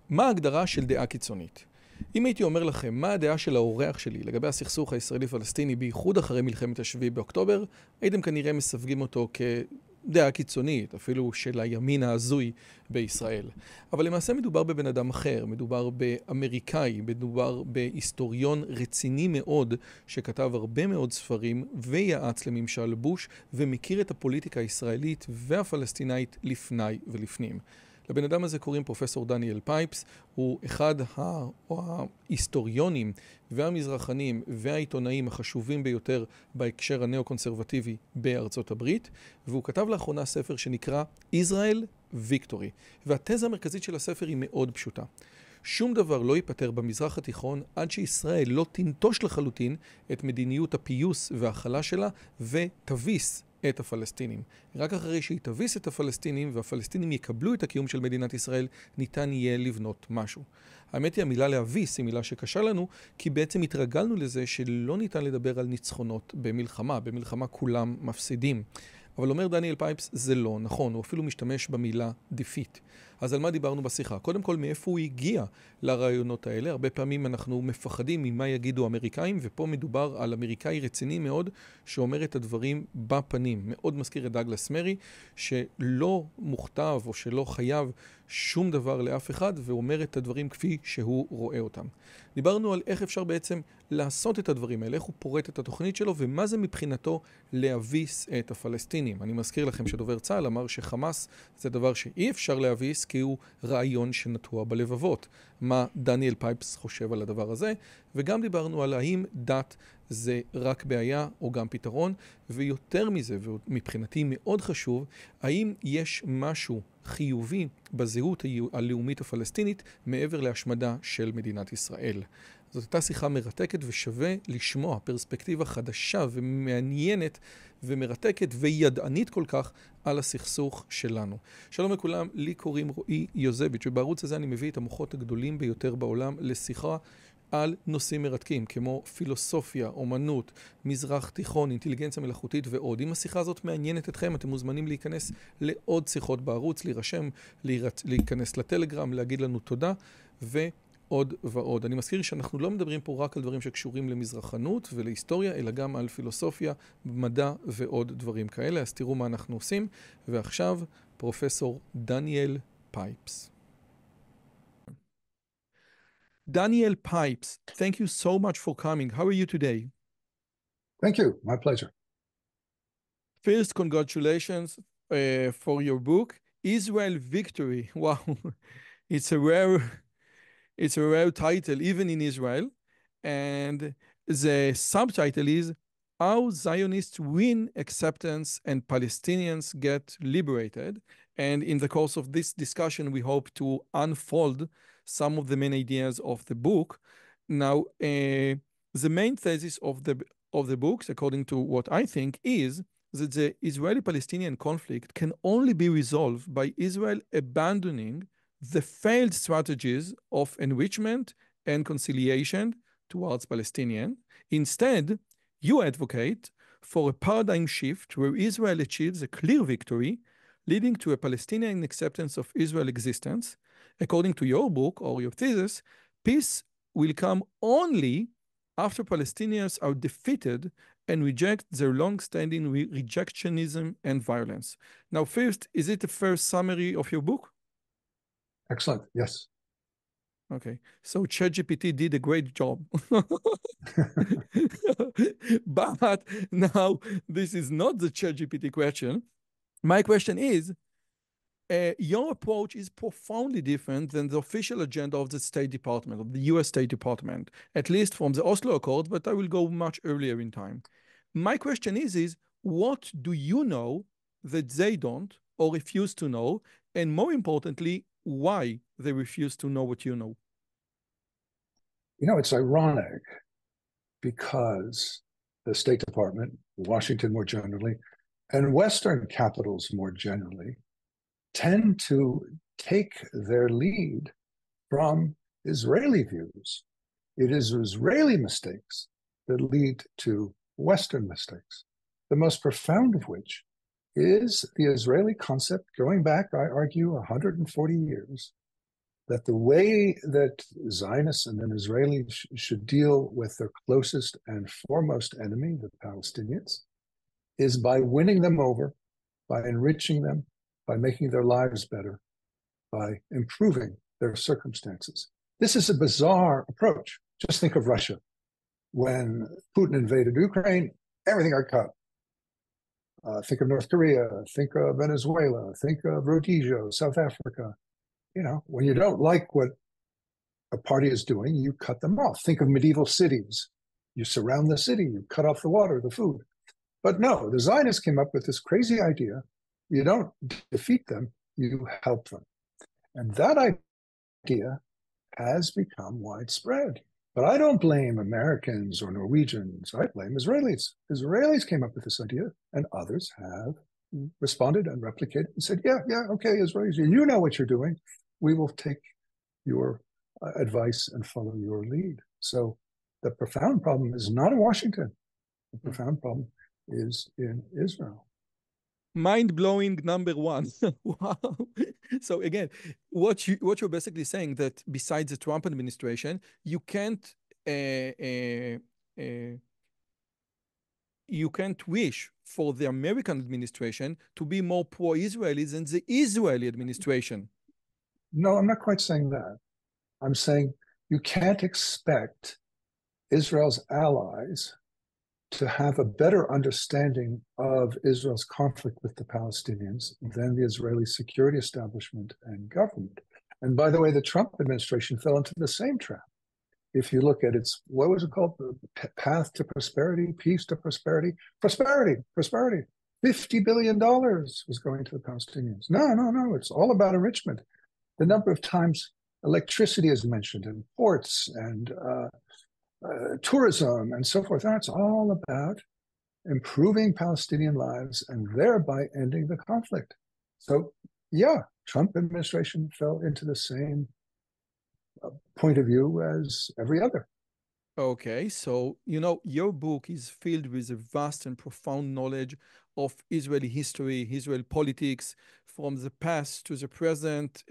מה ההגדרה של דעה קיצונית? אם הייתי אומר לכם מה הדעה של האורח שלי לגבי הסכסוך הישראלי-פלסטיני בייחוד אחרי מלחמת השביעי באוקטובר, הייתם כנראה מסווגים אותו כדעה קיצונית, אפילו של הימין ההזוי בישראל. אבל למעשה מדובר בבן אדם אחר, מדובר באמריקאי, מדובר בהיסטוריון רציני מאוד שכתב הרבה מאוד ספרים ויעץ לממשל בוש ומכיר את הפוליטיקה הישראלית והפלסטינאית לפני ולפנים. לבן אדם הזה קוראים פרופסור דניאל פייפס, הוא אחד ההיסטוריונים והמזרחנים והעיתונאים החשובים ביותר בהקשר הנאו-קונסרבטיבי בארצות הברית, והוא כתב לאחרונה ספר שנקרא Israel Victory, והתזה המרכזית של הספר היא מאוד פשוטה. שום דבר לא ייפטר במזרח התיכון עד שישראל לא תנטוש לחלוטין את מדיניות הפיוס וההכלה שלה ותביס את הפלסטינים. רק אחרי שהיא תביס את הפלסטינים והפלסטינים יקבלו את הקיום של מדינת ישראל, ניתן יהיה לבנות משהו. האמת היא, המילה להביס היא מילה שקשה לנו, כי בעצם התרגלנו לזה שלא ניתן לדבר על ניצחונות במלחמה. במלחמה כולם מפסידים. אבל אומר דניאל פייפס, זה לא נכון, הוא אפילו משתמש במילה defeat. אז על מה דיברנו בשיחה? קודם כל, מאיפה הוא הגיע לרעיונות האלה? הרבה פעמים אנחנו מפחדים ממה יגידו אמריקאים, ופה מדובר על אמריקאי רציני מאוד, שאומר את הדברים בפנים. מאוד מזכיר את דאגלס מרי, שלא מוכתב או שלא חייב שום דבר לאף אחד, ואומר את הדברים כפי שהוא רואה אותם. דיברנו על איך אפשר בעצם לעשות את הדברים האלה, איך הוא פורט את התוכנית שלו, ומה זה מבחינתו להביס את הפלסטינים. אני מזכיר לכם שדובר צה"ל אמר שחמאס זה דבר שאי אפשר להביס, כי הוא רעיון שנטוע בלבבות. מה דניאל פייפס חושב על הדבר הזה, וגם דיברנו על האם דת זה רק בעיה או גם פתרון, ויותר מזה, ומבחינתי מאוד חשוב, האם יש משהו חיובי בזהות הלאומית הפלסטינית מעבר להשמדה של מדינת ישראל. זאת הייתה שיחה מרתקת ושווה לשמוע פרספקטיבה חדשה ומעניינת ומרתקת וידענית כל כך על הסכסוך שלנו. שלום לכולם, לי קוראים רועי יוזביץ' ובערוץ הזה אני מביא את המוחות הגדולים ביותר בעולם לשיחה על נושאים מרתקים כמו פילוסופיה, אומנות, מזרח תיכון, אינטליגנציה מלאכותית ועוד. אם השיחה הזאת מעניינת אתכם, אתם מוזמנים להיכנס לעוד שיחות בערוץ, להירשם, להיכנס לטלגרם, להגיד לנו תודה ועוד ועוד. אני מזכיר שאנחנו לא מדברים פה רק על דברים שקשורים למזרחנות ולהיסטוריה, אלא גם על פילוסופיה, מדע ועוד דברים כאלה. אז תראו מה אנחנו עושים. ועכשיו פרופסור דניאל פייפס. Daniel Pipes, thank you so much for coming. How are you today? Thank you. My pleasure. First, congratulations for your book, Israel Victory. Wow, it's a rare title, even in Israel. And the subtitle is How Zionists Win Acceptance and Palestinians Get Liberated. And in the course of this discussion, we hope to unfold some of the main ideas of the book. Now, the main thesis of the books, according to what I think, is that the Israeli-Palestinian conflict can only be resolved by Israel abandoning the failed strategies of enrichment and conciliation towards Palestinians. Instead, you advocate for a paradigm shift where Israel achieves a clear victory, leading to a Palestinian acceptance of Israel's existence. According to your book or your thesis, peace will come only after Palestinians are defeated and reject their long-standing rejectionism and violence. Now, first, is it a fair summary of your book? Excellent. Yes. Okay. So ChatGPT did a great job. But now, this is not the ChatGPT question. My question is, your approach is profoundly different than the official agenda of the State Department, of the US State Department, at least from the Oslo Accord, but I will go much earlier in time. My question is what do you know that they don't or refuse to know? And more importantly, why they refuse to know what you know? You know, it's ironic because the State Department, Washington more generally, and Western capitals more generally, tend to take their lead from Israeli views. It is Israeli mistakes that lead to Western mistakes, the most profound of which is the Israeli concept going back, I argue, 140 years that the way that Zionists and then Israelis should deal with their closest and foremost enemy, the Palestinians, is by winning them over, by enriching them, by making their lives better, by improving their circumstances. This is a bizarre approach. Just think of Russia. When Putin invaded Ukraine, everything got cut. Think of North Korea, think of Venezuela, think of Rhodesia, South Africa. You know, when you don't like what a party is doing, you cut them off. Think of medieval cities. You surround the city, you cut off the water, the food. But no, the Zionists came up with this crazy idea. You don't defeat them, you help them. And that idea has become widespread. But I don't blame Americans or Norwegians. I blame Israelis. Israelis came up with this idea, and others have responded and replicated and said, yeah, okay, Israelis, you know what you're doing. We will take your advice and follow your lead. So the profound problem is not in Washington. The profound problem is in Israel. Mind-blowing number one. Wow. So again, what you're basically saying that besides the Trump administration, you can't wish for the American administration to be more pro-Israeli than the Israeli administration. No, I'm not quite saying that. I'm saying you can't expect Israel's allies to have a better understanding of Israel's conflict with the Palestinians than the Israeli security establishment and government. And by the way, the Trump administration fell into the same trap. If you look at its, what was it called? Path to prosperity, peace to prosperity, prosperity. $50 billion was going to the Palestinians. No, it's all about enrichment. The number of times electricity is mentioned in ports and tourism and so forth. That's all about improving Palestinian lives and thereby ending the conflict. So, yeah, Trump administration fell into the same point of view as every other. Okay, so, you know, your book is filled with a vast and profound knowledge of Israeli history, Israeli politics, from the past to the present.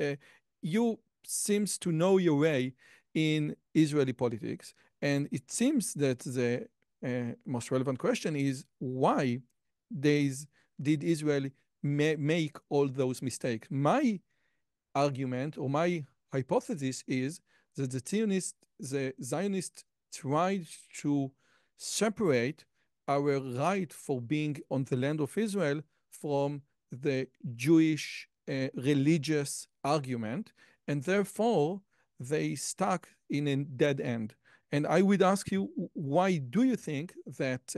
You seems to know your way in Israeli politics. And it seems that the most relevant question is why did Israel make all those mistakes? My argument or my hypothesis is that the Zionists tried to separate our right for being on the land of Israel from the Jewish religious argument, and therefore they stuck in a dead end. And I would ask you, why do you think that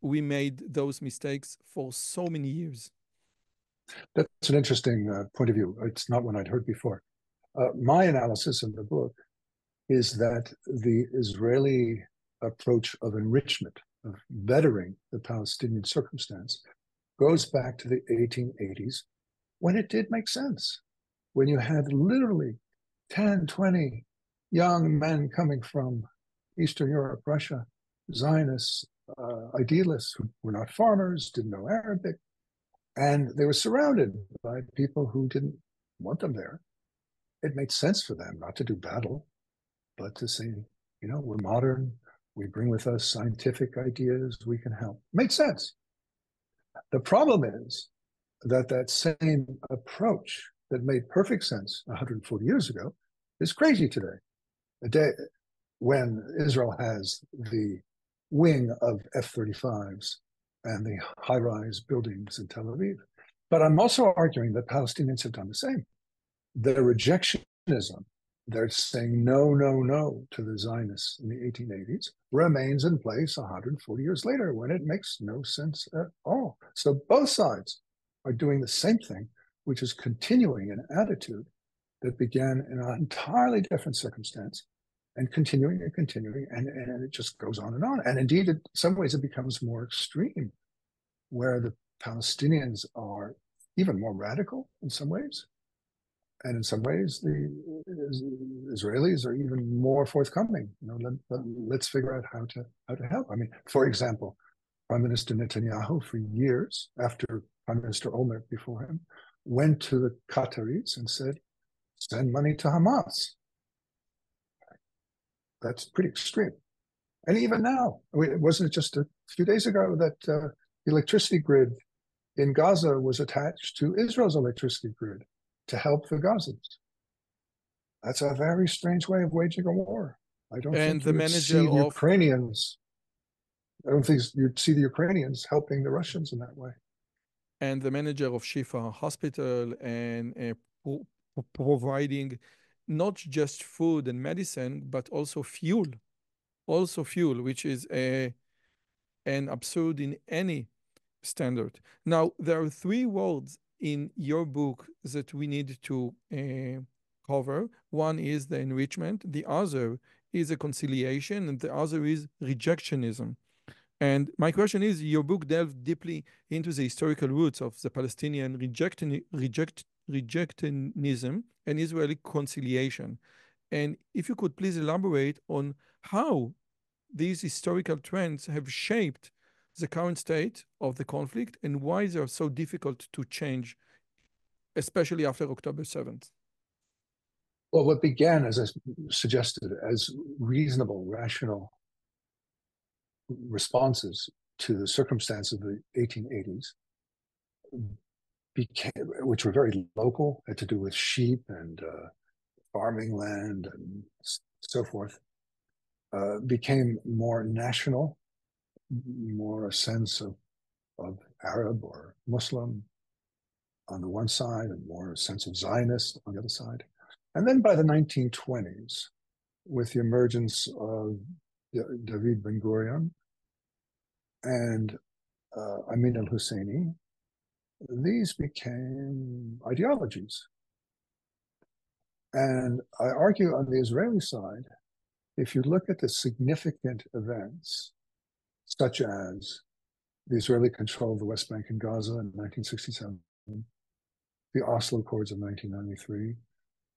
we made those mistakes for so many years? That's an interesting point of view. It's not one I'd heard before. My analysis in the book is that the Israeli approach of enrichment, of bettering the Palestinian circumstance, goes back to the 1880s when it did make sense. When you had literally 10, 20 young men coming from Eastern Europe, Russia, Zionists, idealists who were not farmers, didn't know Arabic, and they were surrounded by people who didn't want them there. It made sense for them not to do battle, but to say, you know, we're modern, we bring with us scientific ideas, we can help. Made sense. The problem is that that same approach that made perfect sense 140 years ago is crazy today. A day when Israel has the wing of F-35s and the high-rise buildings in Tel Aviv. But I'm also arguing that Palestinians have done the same. Their rejectionism, they're saying no to the Zionists in the 1880s, remains in place 140 years later when it makes no sense at all. So both sides are doing the same thing, which is continuing an attitude that began in an entirely different circumstance and continuing, and it just goes on. And indeed, in some ways, it becomes more extreme, where the Palestinians are even more radical in some ways. And in some ways, the Israelis are even more forthcoming. You know, let's figure out how to help. I mean, for example, Prime Minister Netanyahu, for years after Prime Minister Olmert before him, went to the Qataris and said, send money to Hamas. That's pretty extreme. And even now, wasn't it just a few days ago that the electricity grid in Gaza was attached to Israel's electricity grid to help the Gazans? That's a very strange way of waging a war. I don't And think the you would manager see the of Ukrainians. I don't think you'd see the Ukrainians helping the Russians in that way. and the manager of Shifa Hospital and providing not just food and medicine, but also fuel, which is an absurd in any standard. Now, there are three words in your book that we need to cover. One is the enrichment, the other is a conciliation, and the other is rejectionism. And my question is, your book delved deeply into the historical roots of the Palestinian rejectionism and Israeli conciliation. And if you could please elaborate on how these historical trends have shaped the current state of the conflict and why they are so difficult to change, especially after October 7th. Well, what began, as I suggested, as reasonable, rational responses to the circumstance of the 1880s, which were very local, had to do with sheep and farming land and so forth, became more national, more a sense of Arab or Muslim on the one side, and more a sense of Zionist on the other side. And then by the 1920s, with the emergence of David Ben-Gurion and Amin al-Husseini, these became ideologies. And I argue on the Israeli side, if you look at the significant events, such as the Israeli control of the West Bank and Gaza in 1967, the Oslo Accords of 1993,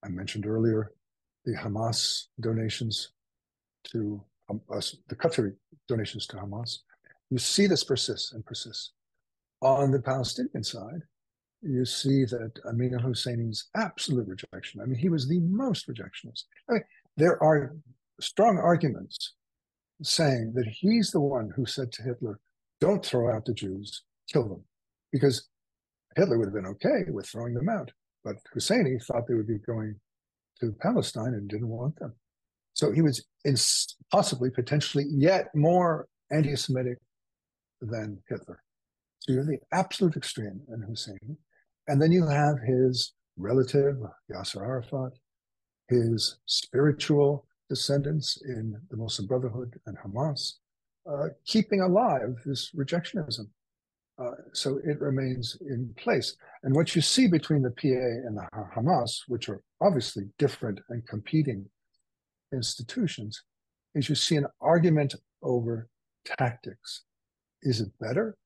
I mentioned earlier the Hamas donations to the Qatari donations to Hamas, you see this persists and persists. On the Palestinian side, you see that Amin al-Husseini's absolute rejection. I mean, he was the most rejectionist. I mean, there are strong arguments saying that he's the one who said to Hitler, don't throw out the Jews, kill them. Because Hitler would have been okay with throwing them out. But Husseini thought they would be going to Palestine and didn't want them. So he was possibly, potentially, yet more anti-Semitic than Hitler. So you have the absolute extreme in Husseini. And then you have his relative, Yasser Arafat, his spiritual descendants in the Muslim Brotherhood and Hamas, keeping alive this rejectionism. So it remains in place. And what you see between the PA and the Hamas, which are obviously different and competing institutions, is you see an argument over tactics. Is it better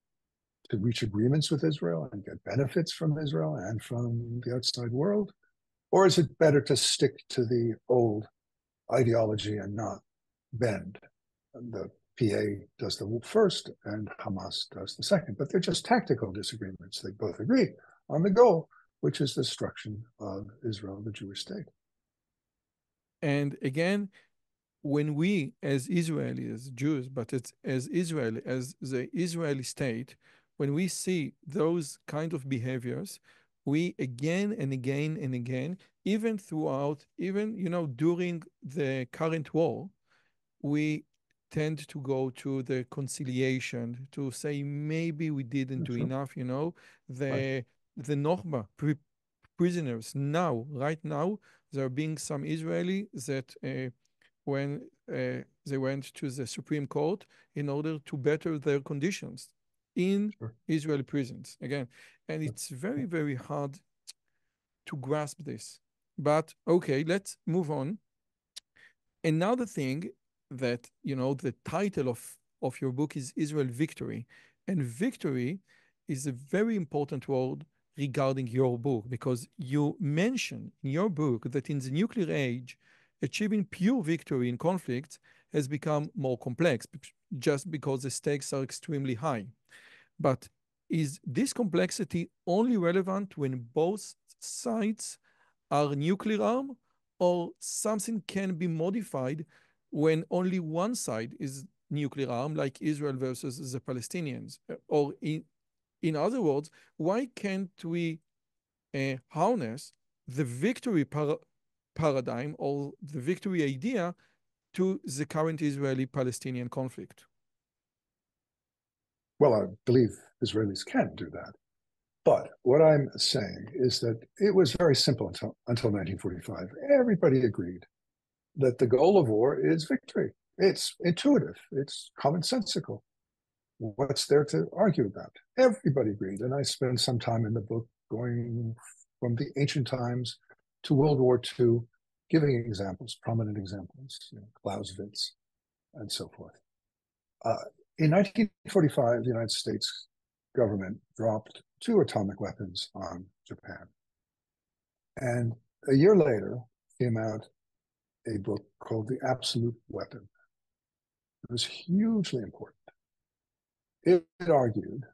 to reach agreements with Israel and get benefits from Israel and from the outside world? Or is it better to stick to the old ideology and not bend? The PA does the first and Hamas does the second, but they're just tactical disagreements. They both agree on the goal, which is the destruction of Israel, the Jewish state. And again, when we, as Israeli, as Jews, but it's as Israel, as the Israeli state, when we see those kind of behaviors, we again and again and again, even throughout, even, during the current war, we tend to go to the conciliation, to say maybe we didn't do enough, the Nochba prisoners now, right now, there are being some Israeli that when they went to the Supreme Court in order to better their conditions in Israeli prisons again. And it's very, very hard to grasp this. But okay, let's move on. Another thing that, the title of your book is Israel Victory. And victory is a very important word regarding your book, because you mention in your book that in the nuclear age, achieving pure victory in conflicts has become more complex just because the stakes are extremely high. But is this complexity only relevant when both sides are nuclear armed, or something can be modified when only one side is nuclear armed, like Israel versus the Palestinians? Or in other words, why can't we harness the victory paradigm or the victory idea to the current Israeli-Palestinian conflict? Well, I believe Israelis can do that. But what I'm saying is that it was very simple until 1945. Everybody agreed that the goal of war is victory. It's intuitive. It's commonsensical. What's there to argue about? Everybody agreed. And I spend some time in the book going from the ancient times to World War II, giving examples, prominent examples, Clausewitz and so forth. In 1945, the United States government dropped 2 atomic weapons on Japan. And a year later came out a book called The Absolute Weapon. It was hugely important. It argued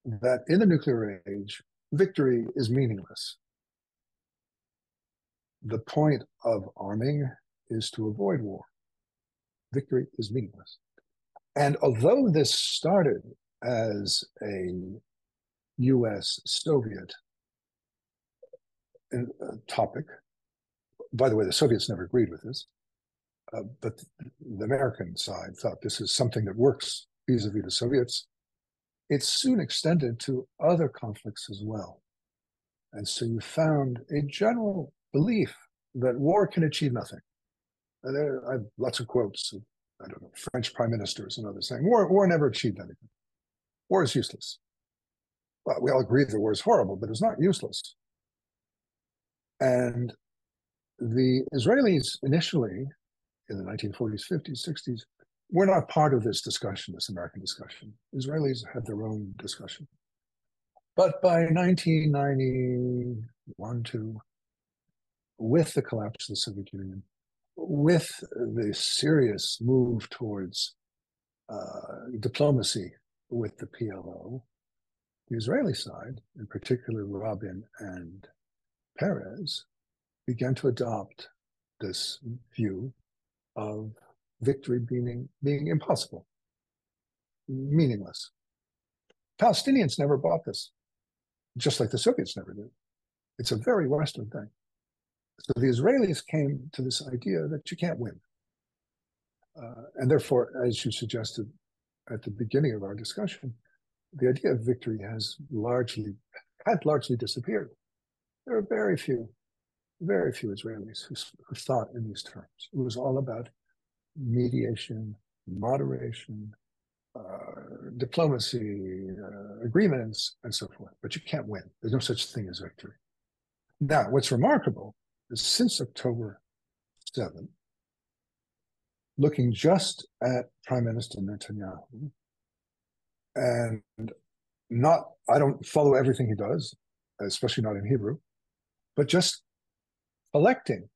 that in the nuclear age, victory is meaningless. The point of arming is to avoid war. Victory is meaningless. And although this started as a US-Soviet topic, by the way, the Soviets never agreed with this, but the American side thought this is something that works vis-a-vis the Soviets. It soon extended to other conflicts as well. And so you found a general belief that war can achieve nothing. And I have lots of quotes of, I don't know, French prime ministers and others saying, war never achieved anything. War is useless. Well, we all agree that war is horrible, but it's not useless. And the Israelis initially, in the 1940s, 50s, 60s, were not part of this discussion, this American discussion. Israelis had their own discussion. But by 1991, 2, with the collapse of the Soviet Union, with the serious move towards diplomacy with the PLO, the Israeli side, in particular Rabin and Peres, began to adopt this view of victory being impossible, meaningless. Palestinians never bought this, just like the Soviets never did. It's a very Western thing. So the Israelis came to this idea that you can't win. And therefore, as you suggested at the beginning of our discussion, the idea of victory had largely disappeared. There are very few Israelis who thought in these terms. It was all about mediation, moderation, diplomacy, agreements, and so forth. But you can't win. There's no such thing as victory. Now, what's remarkable is since October 7th, looking just at Prime Minister Netanyahu, and I don't follow everything he does, especially not in Hebrew, but just collecting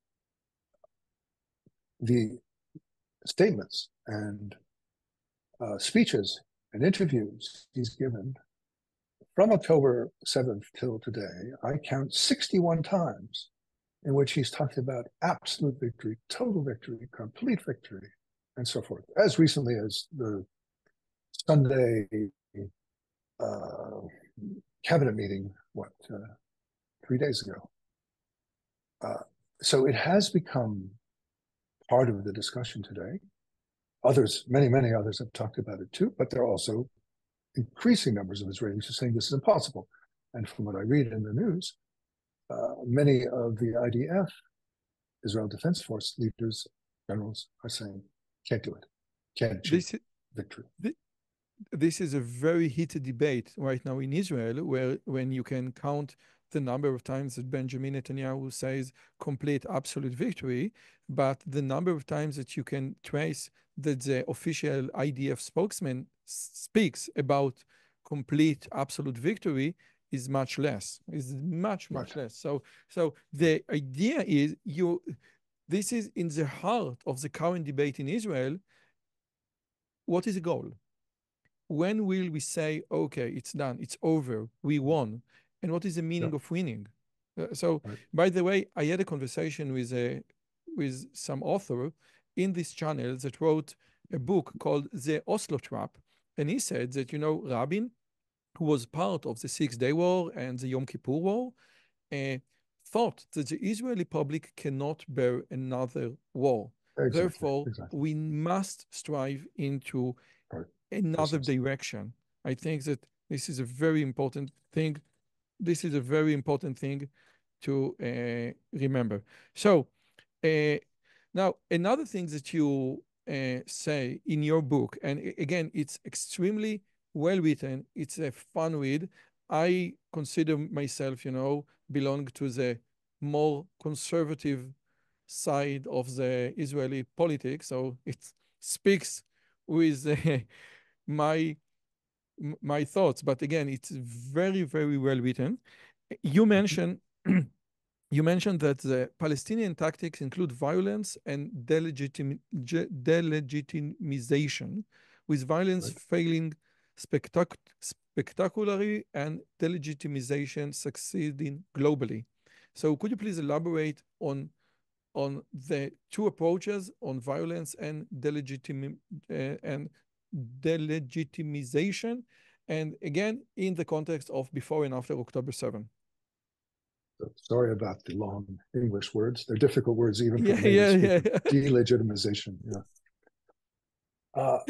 the statements and speeches and interviews he's given from October 7th till today. I count 61 times in which he's talked about absolute victory, total victory, complete victory, and so forth. As recently as the Sunday cabinet meeting, 3 days ago. So it has become part of the discussion today. Others, many others have talked about it too, but there are also increasing numbers of Israelis who are saying this is impossible. And from what I read in the news, many of the IDF, Israel Defense Force leaders, generals, are saying, can't do it, can't achieve victory. This is a very heated debate right now in Israel, where when you can count the number of times that Benjamin Netanyahu says complete absolute victory, but the number of times that you can trace that the official IDF spokesman speaks about complete absolute victory is much less, is much less. So the idea is this is in the heart of the current debate in Israel. What is the goal? When will we say, okay, it's done, it's over, we won? And what is the meaning of winning? So, Right. by the way, I had a conversation with some author in this channel that wrote a book called The Oslo Trap. And he said that, Rabin, who was part of the Six-Day War and the Yom Kippur War, uh, thought that the Israeli public cannot bear another war. Exactly. Therefore, Exactly. we must strive into Right. another Precisely. direction. I think that this is a very important thing. This is a very important thing to remember. So, uh, now another thing that you say in your book, and again, it's extremely well written. It's a fun read. I consider myself, belong to the more conservative side of the Israeli politics. So it speaks with my my thoughts. But again, it's very, very well written. You Mhm. mentioned you mentioned that the Palestinian tactics include violence and delegitimization, with violence Right. failing spectacularly and delegitimization succeeding globally. So could you please elaborate on the two approaches on violence and delegitimization, and again in the context of before and after October 7? So sorry about the long English words. They're difficult words even for Yeah, the native yeah, yeah. speaker. Delegitimization. Yeah. Uh,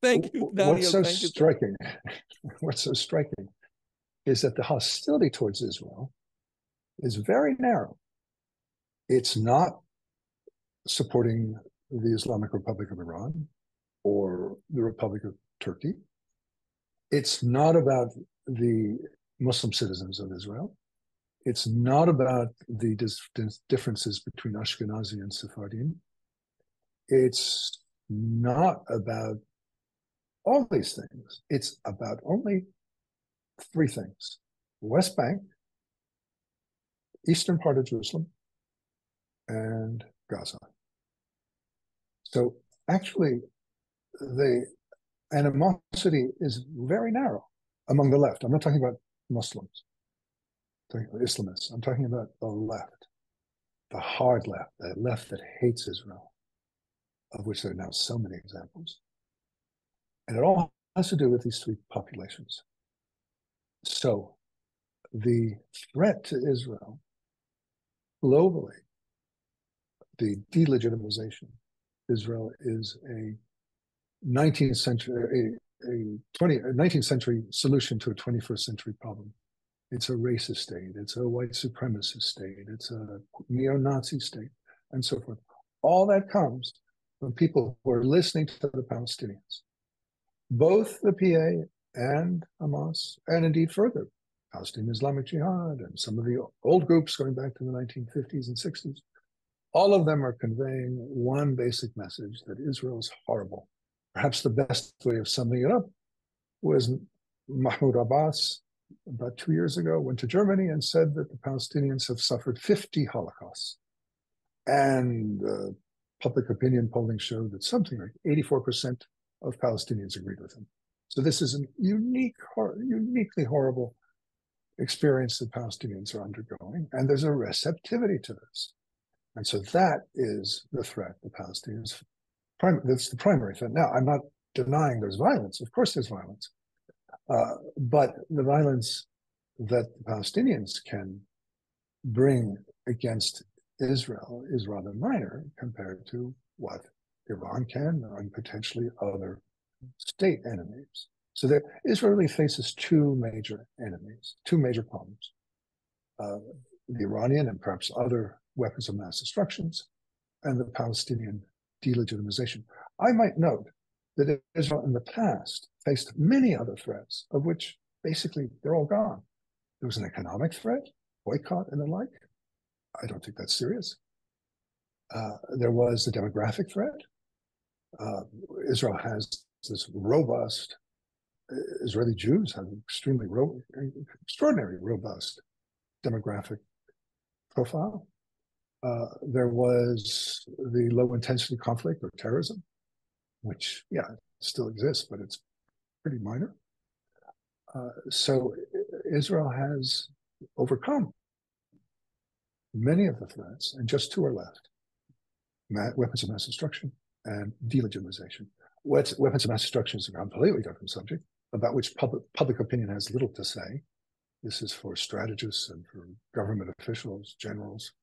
Thank you, what's Daniel. so Thank you so much. striking? What's so striking is that the hostility towards Israel is very narrow. It's not supporting the Islamic Republic of Iran or the Republic of Turkey. It's not about the Muslim citizens of Israel. It's not about the differences between Ashkenazi and Sephardim. It's not about all these things. It's about only three things: West Bank, eastern part of Jerusalem, and Gaza. So actually, the animosity is very narrow among the left. I'm not talking about Muslims, I'm talking about Islamists. I'm talking about the left, the hard left, the left that hates Israel, of which there are now so many examples. And it all has to do with these three populations. So the threat to Israel globally, the delegitimization, Israel is a 19th century, a 19th century solution to a 21st century problem. It's a racist state, it's a white supremacist state, it's a neo-Nazi state, and so forth. All that comes from people who are listening to the Palestinians, both the PA and Hamas, and indeed further, Palestinian Islamic Jihad and some of the old groups going back to the 1950s and 60s. All of them are conveying one basic message, that Israel is horrible. Perhaps the best way of summing it up was Mahmoud Abbas, about 2 years ago, went to Germany and said that the Palestinians have suffered 50 Holocausts. And public opinion polling showed that something like 84% of Palestinians agreed with him. So this is a uniquely horrible experience that Palestinians are undergoing, and there's a receptivity to this. And so that is the threat the Palestinians, that's the primary threat. Now, I'm not denying there's violence. Of course there's violence. But the violence that the Palestinians can bring against Israel is rather minor compared to what Iran can, and potentially other state enemies. So Israel really faces two major enemies, two major problems. The Iranian and perhaps other weapons of mass destruction, and the Palestinian delegitimization. I might note that Israel in the past faced many other threats, of which basically they're all gone. There was an economic threat, boycott and the like. I don't think that's serious. There was the demographic threat. Israel has this robust, Israeli Jews have extraordinary robust demographic profile. There was the low intensity conflict or terrorism, which, yeah, still exists, but it's pretty minor. So Israel has overcome many of the threats, and just two are left: weapons of mass destruction and delegitimization. Weapons of mass destruction is a completely different subject about which public opinion has little to say. This is for strategists and for government officials, generals.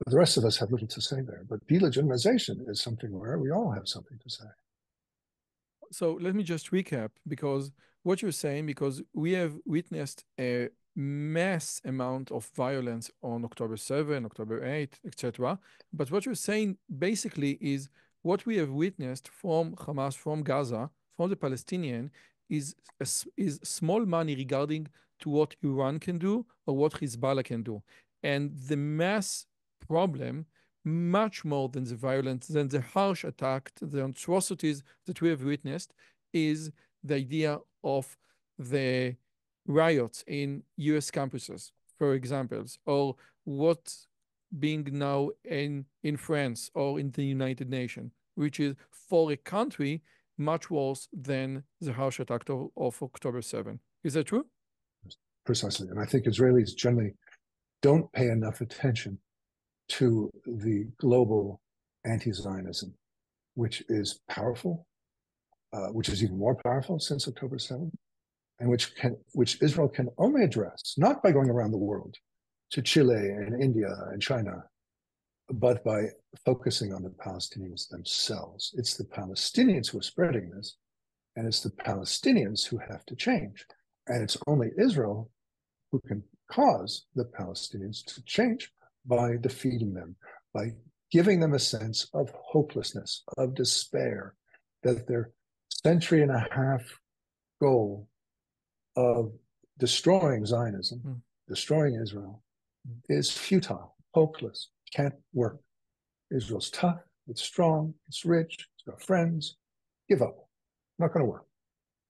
But the rest of us have little to say there. But delegitimization is something where we all have something to say. So let me just recap, because what you're saying, because we have witnessed a mass amount of violence on October 7, October 8, etc. But what you're saying basically is what we have witnessed from Hamas, from Gaza, from the Palestinian is small money regarding to what Iran can do or what Hezbollah can do. And the mass problem, much more than the violence, than the harsh attack, the atrocities that we have witnessed, is the idea of the riots in US campuses, for examples, or what's being now in France or in the United Nations, which is for a country much worse than the harsh attack of October 7. Is that true? Precisely. And I think Israelis generally don't pay enough attention to the global anti-Zionism, which is powerful, which is even more powerful since October 7th, and which Israel can only address, not by going around the world to Chile and India and China, but by focusing on the Palestinians themselves. It's the Palestinians who are spreading this, and it's the Palestinians who have to change. And it's only Israel who can cause the Palestinians to change by defeating them, by giving them a sense of hopelessness, of despair, that their century and a half goal of destroying Zionism, destroying Israel, is futile, hopeless, can't work. Israel's tough, it's strong, it's rich, it's got friends. Give up. Not going to work.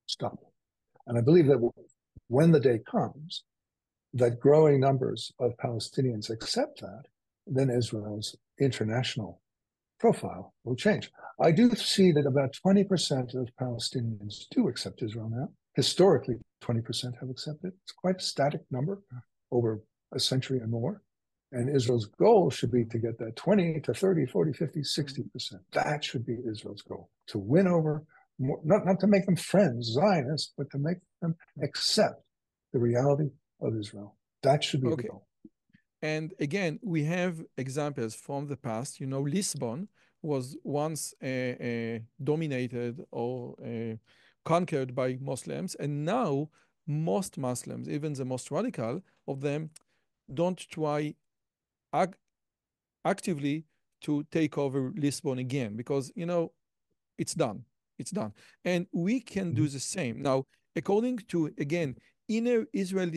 Stop. And I believe that when the day comes that growing numbers of Palestinians accept that, then Israel's international profile will change. I do see that about 20% of Palestinians do accept Israel now. Historically, 20% have accepted. It's quite a static number over a century and more. And Israel's goal should be to get that 20 to 30, 40, 50, 60%. That should be Israel's goal, to win over, more, not to make them friends, Zionists, but to make them accept the reality of Israel. That should be the goal. And again, we have examples from the past. You know, Lisbon was once dominated or conquered by Muslims, and now most Muslims, even the most radical of them, don't try actively to take over Lisbon again, because, you know, it's done. It's done. And we can do the same. Now, according to, again, inner Israeli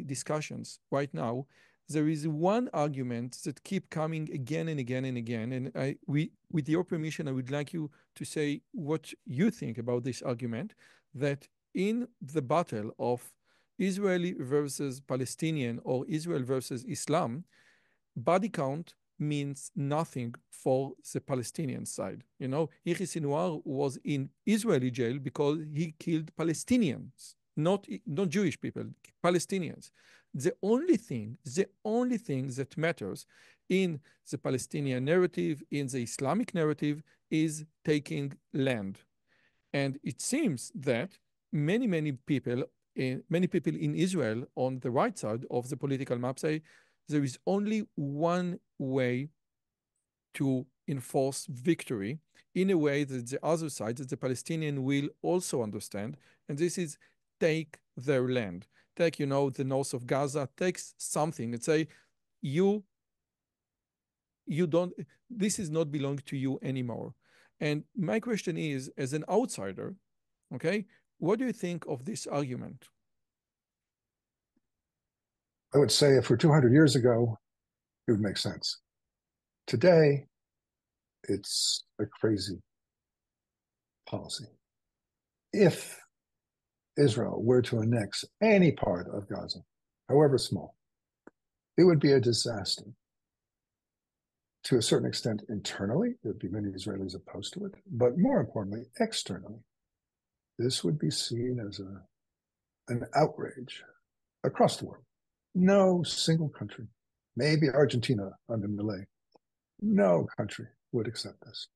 discussions right now, there is one argument that keep coming again and again and again. And with your permission, I would like you to say what you think about this argument, that in the battle of Israeli versus Palestinian or Israel versus Islam, body count means nothing for the Palestinian side. You know, Yahya Sinwar was in Israeli jail because he killed Palestinians, not Jewish people, Palestinians. The only thing that matters in the Palestinian narrative, in the Islamic narrative, is taking land. And it seems that many people in Israel on the right side of the political map say there is only one way to enforce victory in a way that the other side, that the Palestinian will also understand, and this is take their land. Take, you know, the north of Gaza, take something and say, you don't, this is not belong to you anymore. And my question is, as an outsider, okay, what do you think of this argument? I would say if we're 200 years ago, it would make sense. Today, it's a crazy policy. If Israel were to annex any part of Gaza, however small, it would be a disaster. To a certain extent, internally, there would be many Israelis opposed to it, but more importantly, externally, this would be seen as an outrage across the world. No single country maybe Argentina under Milei. No country would accept this.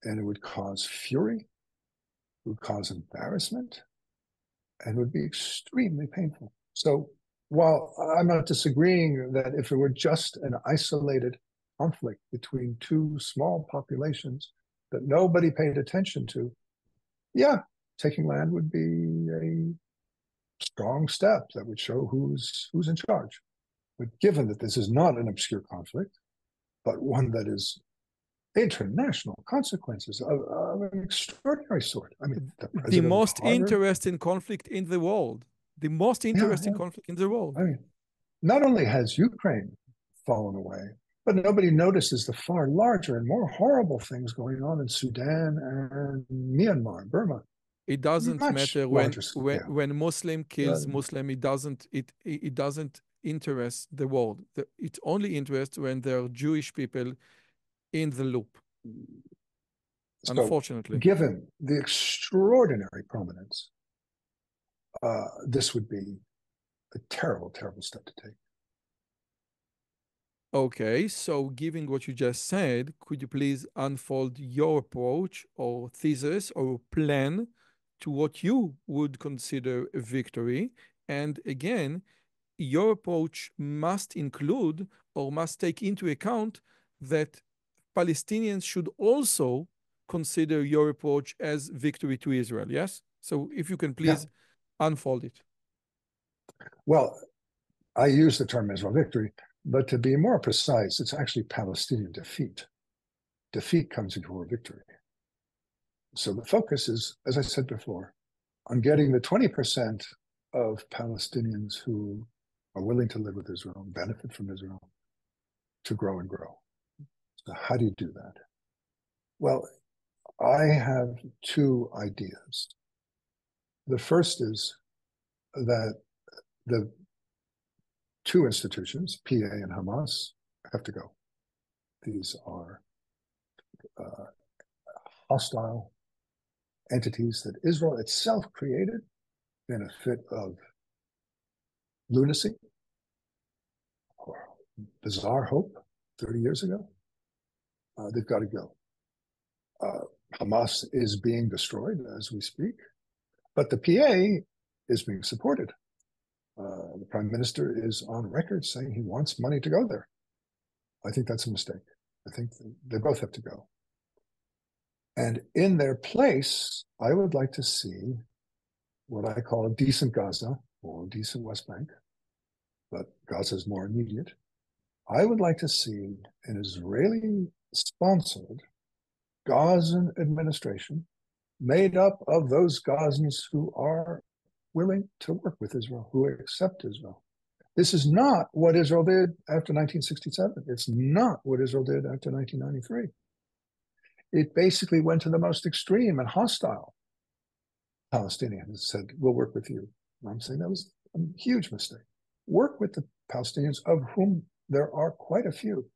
And it would cause fury, it would cause embarrassment, and would be extremely painful. So while I'm not disagreeing that if it were just an isolated conflict between two small populations that nobody paid attention to, yeah, taking land would be a strong step that would show who's in charge. But given that this is not an obscure conflict, but one that is international consequences of an extraordinary sort. I mean, the The president most of Harvard, interesting conflict in the world. The most interesting conflict in the world. I mean, not only has Ukraine fallen away, but nobody notices the far larger and more horrible things going on in Sudan and Myanmar, Burma. It doesn't Much matter larger scale. when Muslim kills Muslim. It doesn't interest the world. It only interests when there are Jewish people in the loop. So, unfortunately, given the extraordinary prominence, this would be a terrible, terrible step to take. Okay, so given what you just said, could you please unfold your approach or thesis or plan to what you would consider a victory? And again, your approach must include or must take into account that Palestinians should also consider your approach as victory to Israel, yes? So if you can please unfold it. Well, I use the term Israel victory, but to be more precise, it's actually Palestinian defeat. Defeat comes before victory. So the focus is, as I said before, on getting the 20% of Palestinians who are willing to live with Israel, benefit from Israel, to grow and grow. So how do you do that? Well, I have two ideas. The first is that the two institutions, PA and Hamas, have to go. These are hostile entities that Israel itself created in a fit of lunacy or bizarre hope 30 years ago. They've got to go. Hamas is being destroyed as we speak, but the PA is being supported. The prime minister is on record saying he wants money to go there. I think that's a mistake. I think they both have to go. And in their place, I would like to see what I call a decent Gaza or a decent West Bank, but Gaza is more immediate. I would like to see an Israeli-sponsored Gazan administration made up of those Gazans who are willing to work with Israel, who accept Israel. This is not what Israel did after 1967. It's not what Israel did after 1993. It basically went to the most extreme and hostile. Palestinians said, we'll work with you. And I'm saying that was a huge mistake. Work with the Palestinians, of whom there are quite a few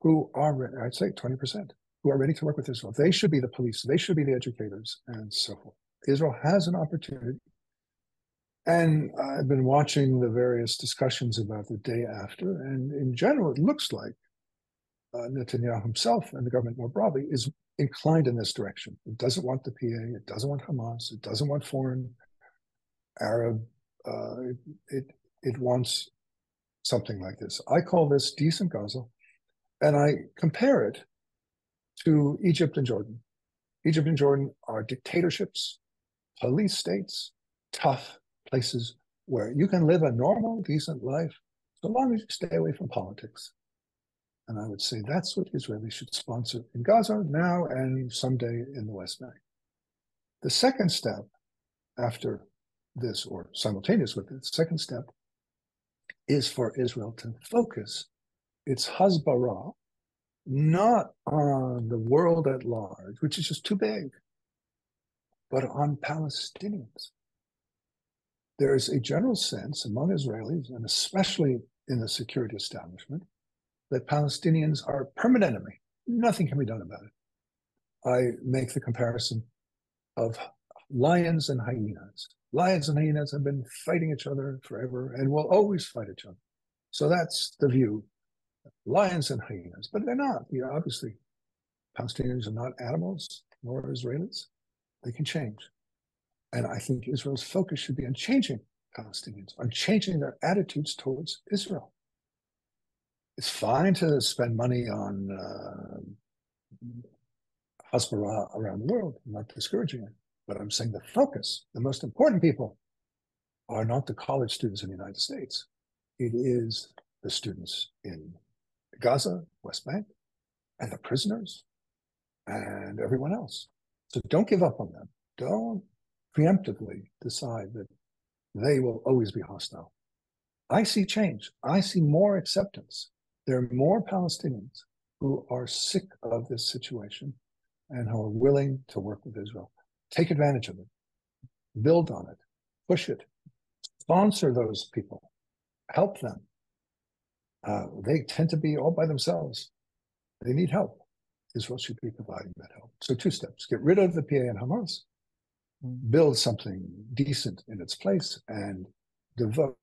who are, I'd say 20%, who are ready to work with Israel. They should be the police. They should be the educators and so forth. Israel has an opportunity. And I've been watching the various discussions about the day after. And in general, it looks like Netanyahu himself and the government more broadly is inclined in this direction. It doesn't want the PA. It doesn't want Hamas. It doesn't want foreign Arab. It wants something like this. I call this decent Gaza, and I compare it to Egypt and Jordan. Egypt and Jordan are dictatorships, police states, tough places where you can live a normal, decent life so long as you stay away from politics. And I would say that's what Israelis should sponsor in Gaza now and someday in the West Bank. The second step after this, or simultaneous with it, the second step is for Israel to focus its hasbara not on the world at large, which is just too big, but on Palestinians. There is a general sense among Israelis, and especially in the security establishment, that Palestinians are a permanent enemy. Nothing can be done about it. I make the comparison of lions and hyenas. Lions and hyenas have been fighting each other forever and will always fight each other. So that's the view. Lions and hyenas, but they're not. Obviously, Palestinians are not animals, nor Israelis. They can change. And I think Israel's focus should be on changing Palestinians, on changing their attitudes towards Israel. It's fine to spend money on Hasbara around the world. I'm not discouraging it. But I'm saying the focus, the most important people, are not the college students in the United States. It is the students in Gaza, West Bank, and the prisoners, and everyone else. So don't give up on them. Don't preemptively decide that they will always be hostile. I see change. I see more acceptance. There are more Palestinians who are sick of this situation and who are willing to work with Israel. Take advantage of it. Build on it. Push it. Sponsor those people. Help them. They tend to be all by themselves. They need help. Israel should be providing that help. So 2 steps. Get rid of the PA and Hamas. Build something decent in its place and devote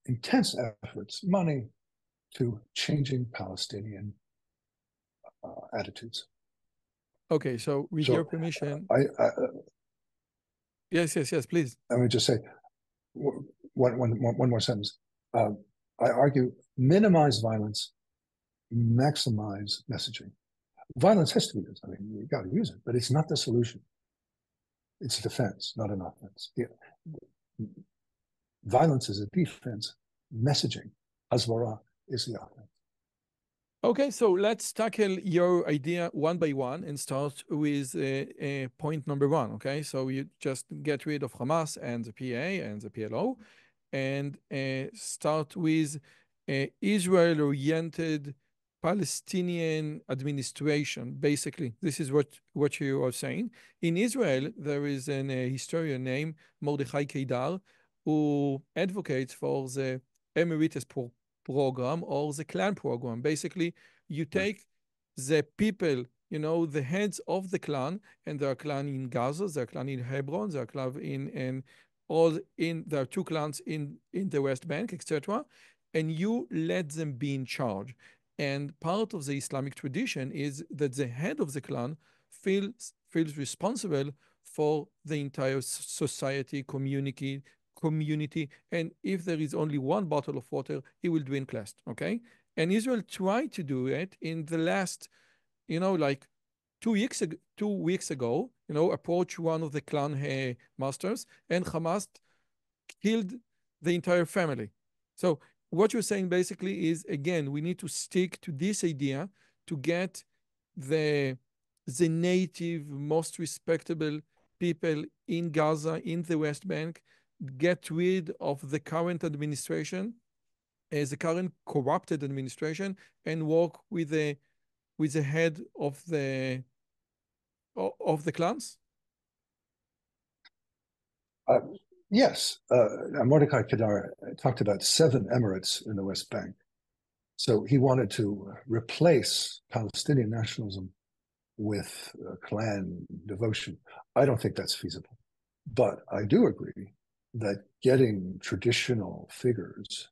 intense efforts, money, to changing Palestinian attitudes. Okay, so with your permission, yes, please. Let me just say one more sentence. I argue minimize violence, maximize messaging. Violence has to be used. I mean, you got to use it, but it's not the solution. It's a defense, not an offense. Violence is a defense. Messaging, Hasbara, is the offense. Okay, so let's tackle your idea one by one and start with point number 1, okay? So you just get rid of Hamas and the PA and the PLO and start with Israel-oriented Palestinian administration, basically. This is what you are saying. In Israel, there is a historian named Mordechai Kedar who advocates for the Emeritus program or the clan program. Basically, you take the people, the heads of the clan, and there are clan in Gaza, there are clan in Hebron, there are clan there are 2 clans in the West Bank, etc. And you let them be in charge. And part of the Islamic tradition is that the head of the clan feels responsible for the entire society, community, and if there is only 1 bottle of water, he will drink less, okay? And Israel tried to do it in the last, like 2 weeks ago, approached one of the clan masters, and Hamas killed the entire family. So what you're saying basically is, again, we need to stick to this idea to get the native, most respectable people in Gaza, in the West Bank, get rid of the current administration, the current corrupted administration, and work with the head of the clans? Yes. Mordechai Kedar talked about 7 emirates in the West Bank. So he wanted to replace Palestinian nationalism with clan devotion. I don't think that's feasible. But I do agree that getting traditional figures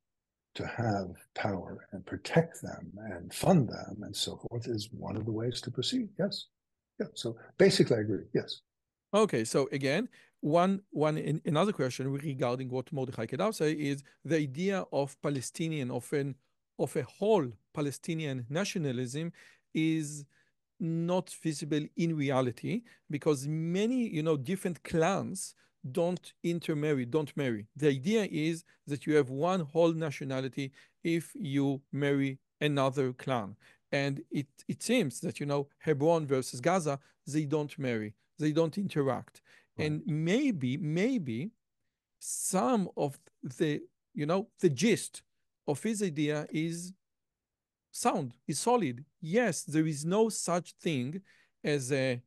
to have power and protect them and fund them and so forth is one of the ways to proceed. Yes. Yeah. So basically, I agree. Yes. Okay. So again, another question regarding what Mordechai Kedar say is the idea of Palestinian, of a whole Palestinian nationalism is not visible in reality because many, different clans don't intermarry, don't marry. The idea is that you have one whole nationality if you marry another clan. And it seems that, Hebron versus Gaza, they don't marry, they don't interact. Right. And maybe some of the, the gist of his idea is sound, is solid. Yes, there is no such thing as a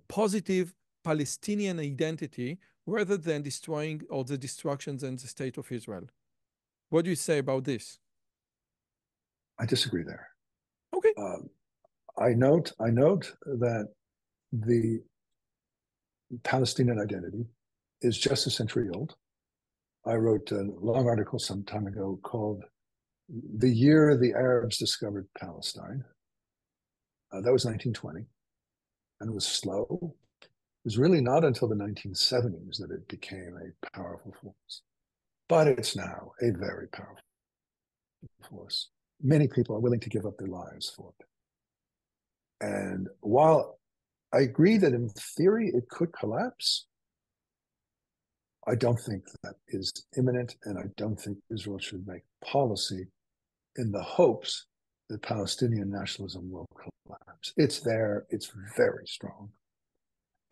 positive Palestinian identity rather than destroying or the destructions in the state of Israel. What do you say about this? I disagree there. Okay. I note that the Palestinian identity is just a century old. I wrote a long article some time ago called the year the Arabs discovered Palestine. That was 1920, and it was slow. It was really not until the 1970s that it became a powerful force. But it's now a very powerful force. Many people are willing to give up their lives for it. And while I agree that in theory it could collapse, I don't think that is imminent, and I don't think Israel should make policy in the hopes that Palestinian nationalism will collapse. It's there, it's very strong,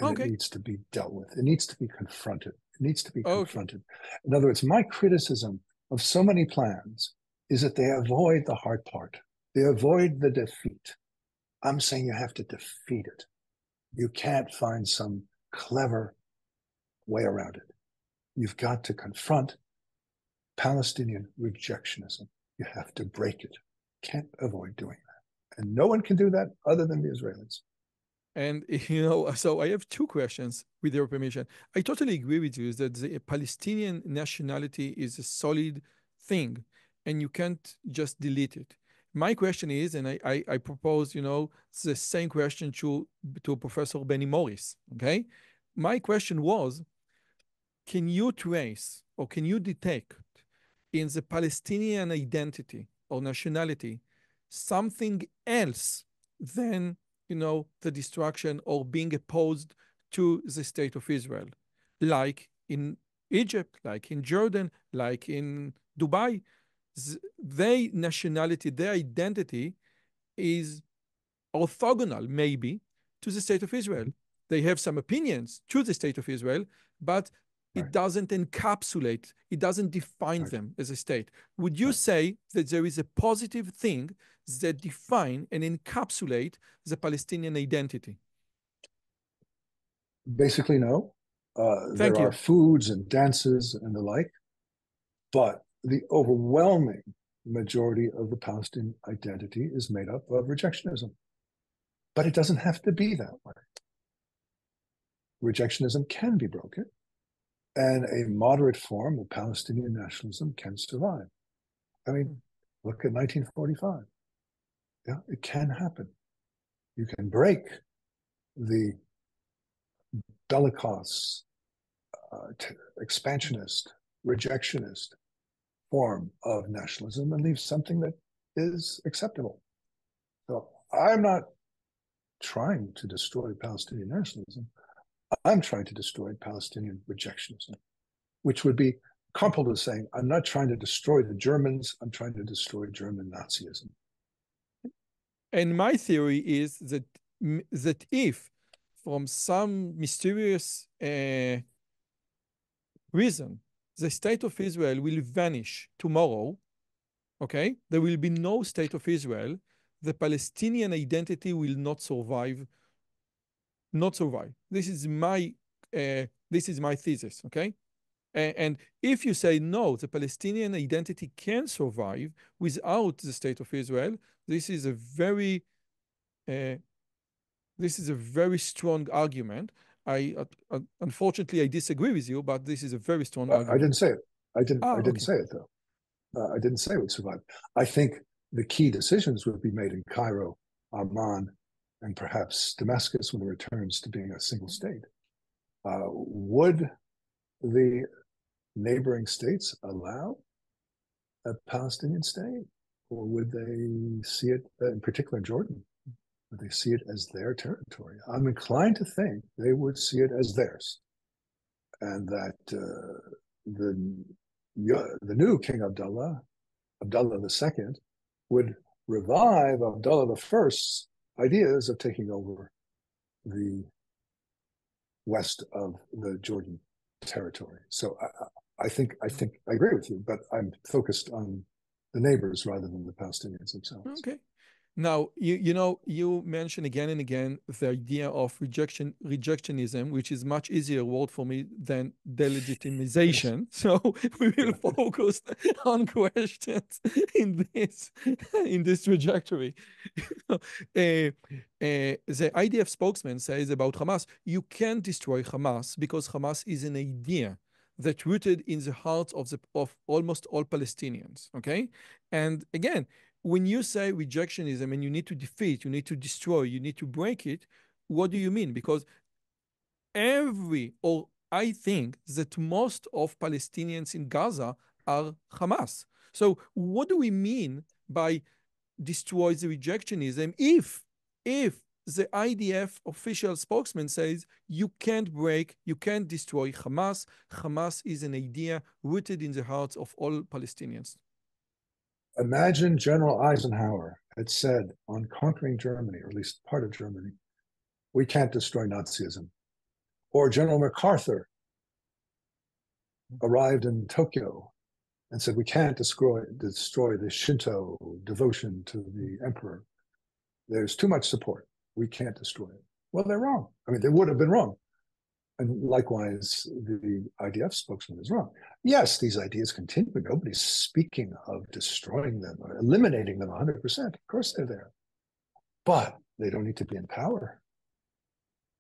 and it needs to be dealt with. It needs to be confronted. It needs to be confronted. In other words, my criticism of so many plans is that they avoid the hard part. They avoid the defeat. I'm saying you have to defeat it. You can't find some clever way around it. You've got to confront Palestinian rejectionism. You have to break it. Can't avoid doing that. And no one can do that other than the Israelis. And, so I have two questions, with your permission. I totally agree with you that the Palestinian nationality is a solid thing, and you can't just delete it. My question is, and I propose, the same question to Professor Benny Morris, okay? My question was, can you trace or can you detect in the Palestinian identity or nationality something else than, the destruction or being opposed to the state of Israel, like in Egypt, like in Jordan, like in Dubai? Their nationality, their identity is orthogonal, maybe, to the state of Israel. They have some opinions to the state of Israel, but it doesn't encapsulate, it doesn't define them as a state. Would you say that there is a positive thing that define and encapsulate the Palestinian identity? Basically, no. There are foods and dances and the like, but the overwhelming majority of the Palestinian identity is made up of rejectionism. But it doesn't have to be that way. Rejectionism can be broken, and a moderate form of Palestinian nationalism can survive. I mean, look at 1945. Yeah, it can happen. You can break the bellicose, expansionist, rejectionist form of nationalism and leave something that is acceptable. So I'm not trying to destroy Palestinian nationalism. I'm trying to destroy Palestinian rejectionism, which would be comparable to saying, I'm not trying to destroy the Germans, I'm trying to destroy German Nazism. And my theory is that if from some mysterious reason, the state of Israel will vanish tomorrow, okay? There will be no state of Israel. The Palestinian identity will not survive. Not survive. This is my thesis, okay? And if you say no, the Palestinian identity can survive without the state of Israel, this is a very strong argument. Unfortunately, I disagree with you, but this is a very strong argument. I didn't say it. I didn't say it, though. I didn't say it would survive. I think the key decisions would be made in Cairo, Amman, and perhaps Damascus when it returns to being a single state. Would the neighboring states allow a Palestinian state? Or would they see it, in particular Jordan, would they see it as their territory? I'm inclined to think they would see it as theirs. And that the new King Abdullah II, would revive Abdullah I's ideas of taking over the west of the Jordan territory. So I think I agree with you, but I'm focused on the neighbors rather than the Palestinians themselves. Okay. Now, you mention again and again the idea of rejectionism, which is much easier word for me than delegitimization. So we will focus on questions in this trajectory. The IDF spokesman says about Hamas, you can't destroy Hamas because Hamas is an idea that rooted in the hearts of almost all Palestinians. Okay, and again, when you say rejectionism and you need to defeat, you need to destroy, you need to break it, what do you mean? Because I think that most of Palestinians in Gaza are Hamas. So what do we mean by destroy the rejectionism if the IDF official spokesman says you can't break, you can't destroy Hamas. Hamas is an idea rooted in the hearts of all Palestinians. Imagine General Eisenhower had said on conquering Germany, or at least part of Germany, we can't destroy Nazism. Or General MacArthur arrived in Tokyo and said, we can't destroy the Shinto devotion to the emperor. There's too much support. We can't destroy it. Well, they're wrong. I mean, they would have been wrong. And likewise, the IDF spokesman is wrong. Yes, these ideas continue, but nobody's speaking of destroying them or eliminating them 100%. Of course they're there. But they don't need to be in power.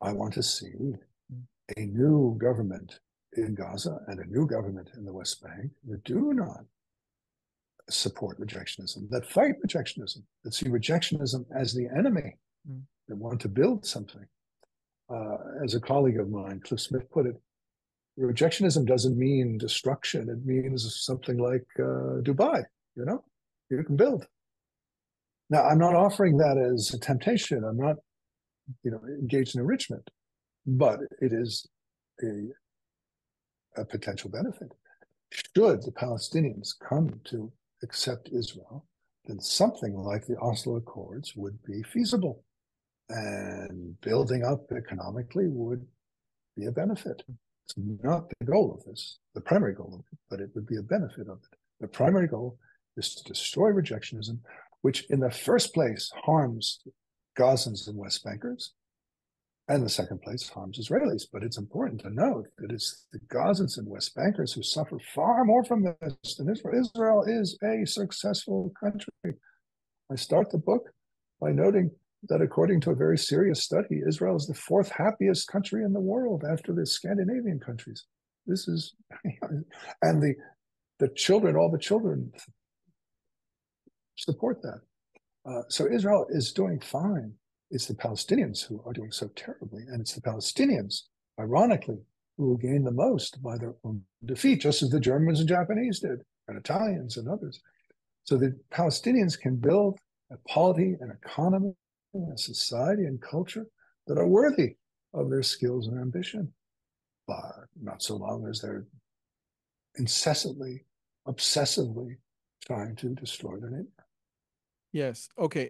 I want to see a new government in Gaza and a new government in the West Bank that do not support rejectionism, that fight rejectionism, that see rejectionism as the enemy, that want to build something. As a colleague of mine, Cliff Smith, put it, rejectionism doesn't mean destruction. It means something like Dubai, you know, you can build. Now, I'm not offering that as a temptation. I'm not, engaged in enrichment, but it is a potential benefit. Should the Palestinians come to accept Israel, then something like the Oslo Accords would be feasible. And building up economically would be a benefit. It's not the goal of this, the primary goal of it, but it would be a benefit of it. The primary goal is to destroy rejectionism, which in the first place harms Gazans and West Bankers, and the second place harms Israelis. But it's important to note that it's the Gazans and West Bankers who suffer far more from this than Israel. Israel is a successful country. I start the book by noting that according to a very serious study, Israel is the fourth happiest country in the world after the Scandinavian countries. This is, and the children, all the children support that. So Israel is doing fine. It's the Palestinians who are doing so terribly, and it's the Palestinians, ironically, who will gain the most by their own defeat, just as the Germans and Japanese did, and Italians and others. So the Palestinians can build a polity, an economy, a society and culture that are worthy of their skills and ambition, but not so long as they're incessantly, obsessively trying to destroy their neighbor. Yes. Okay.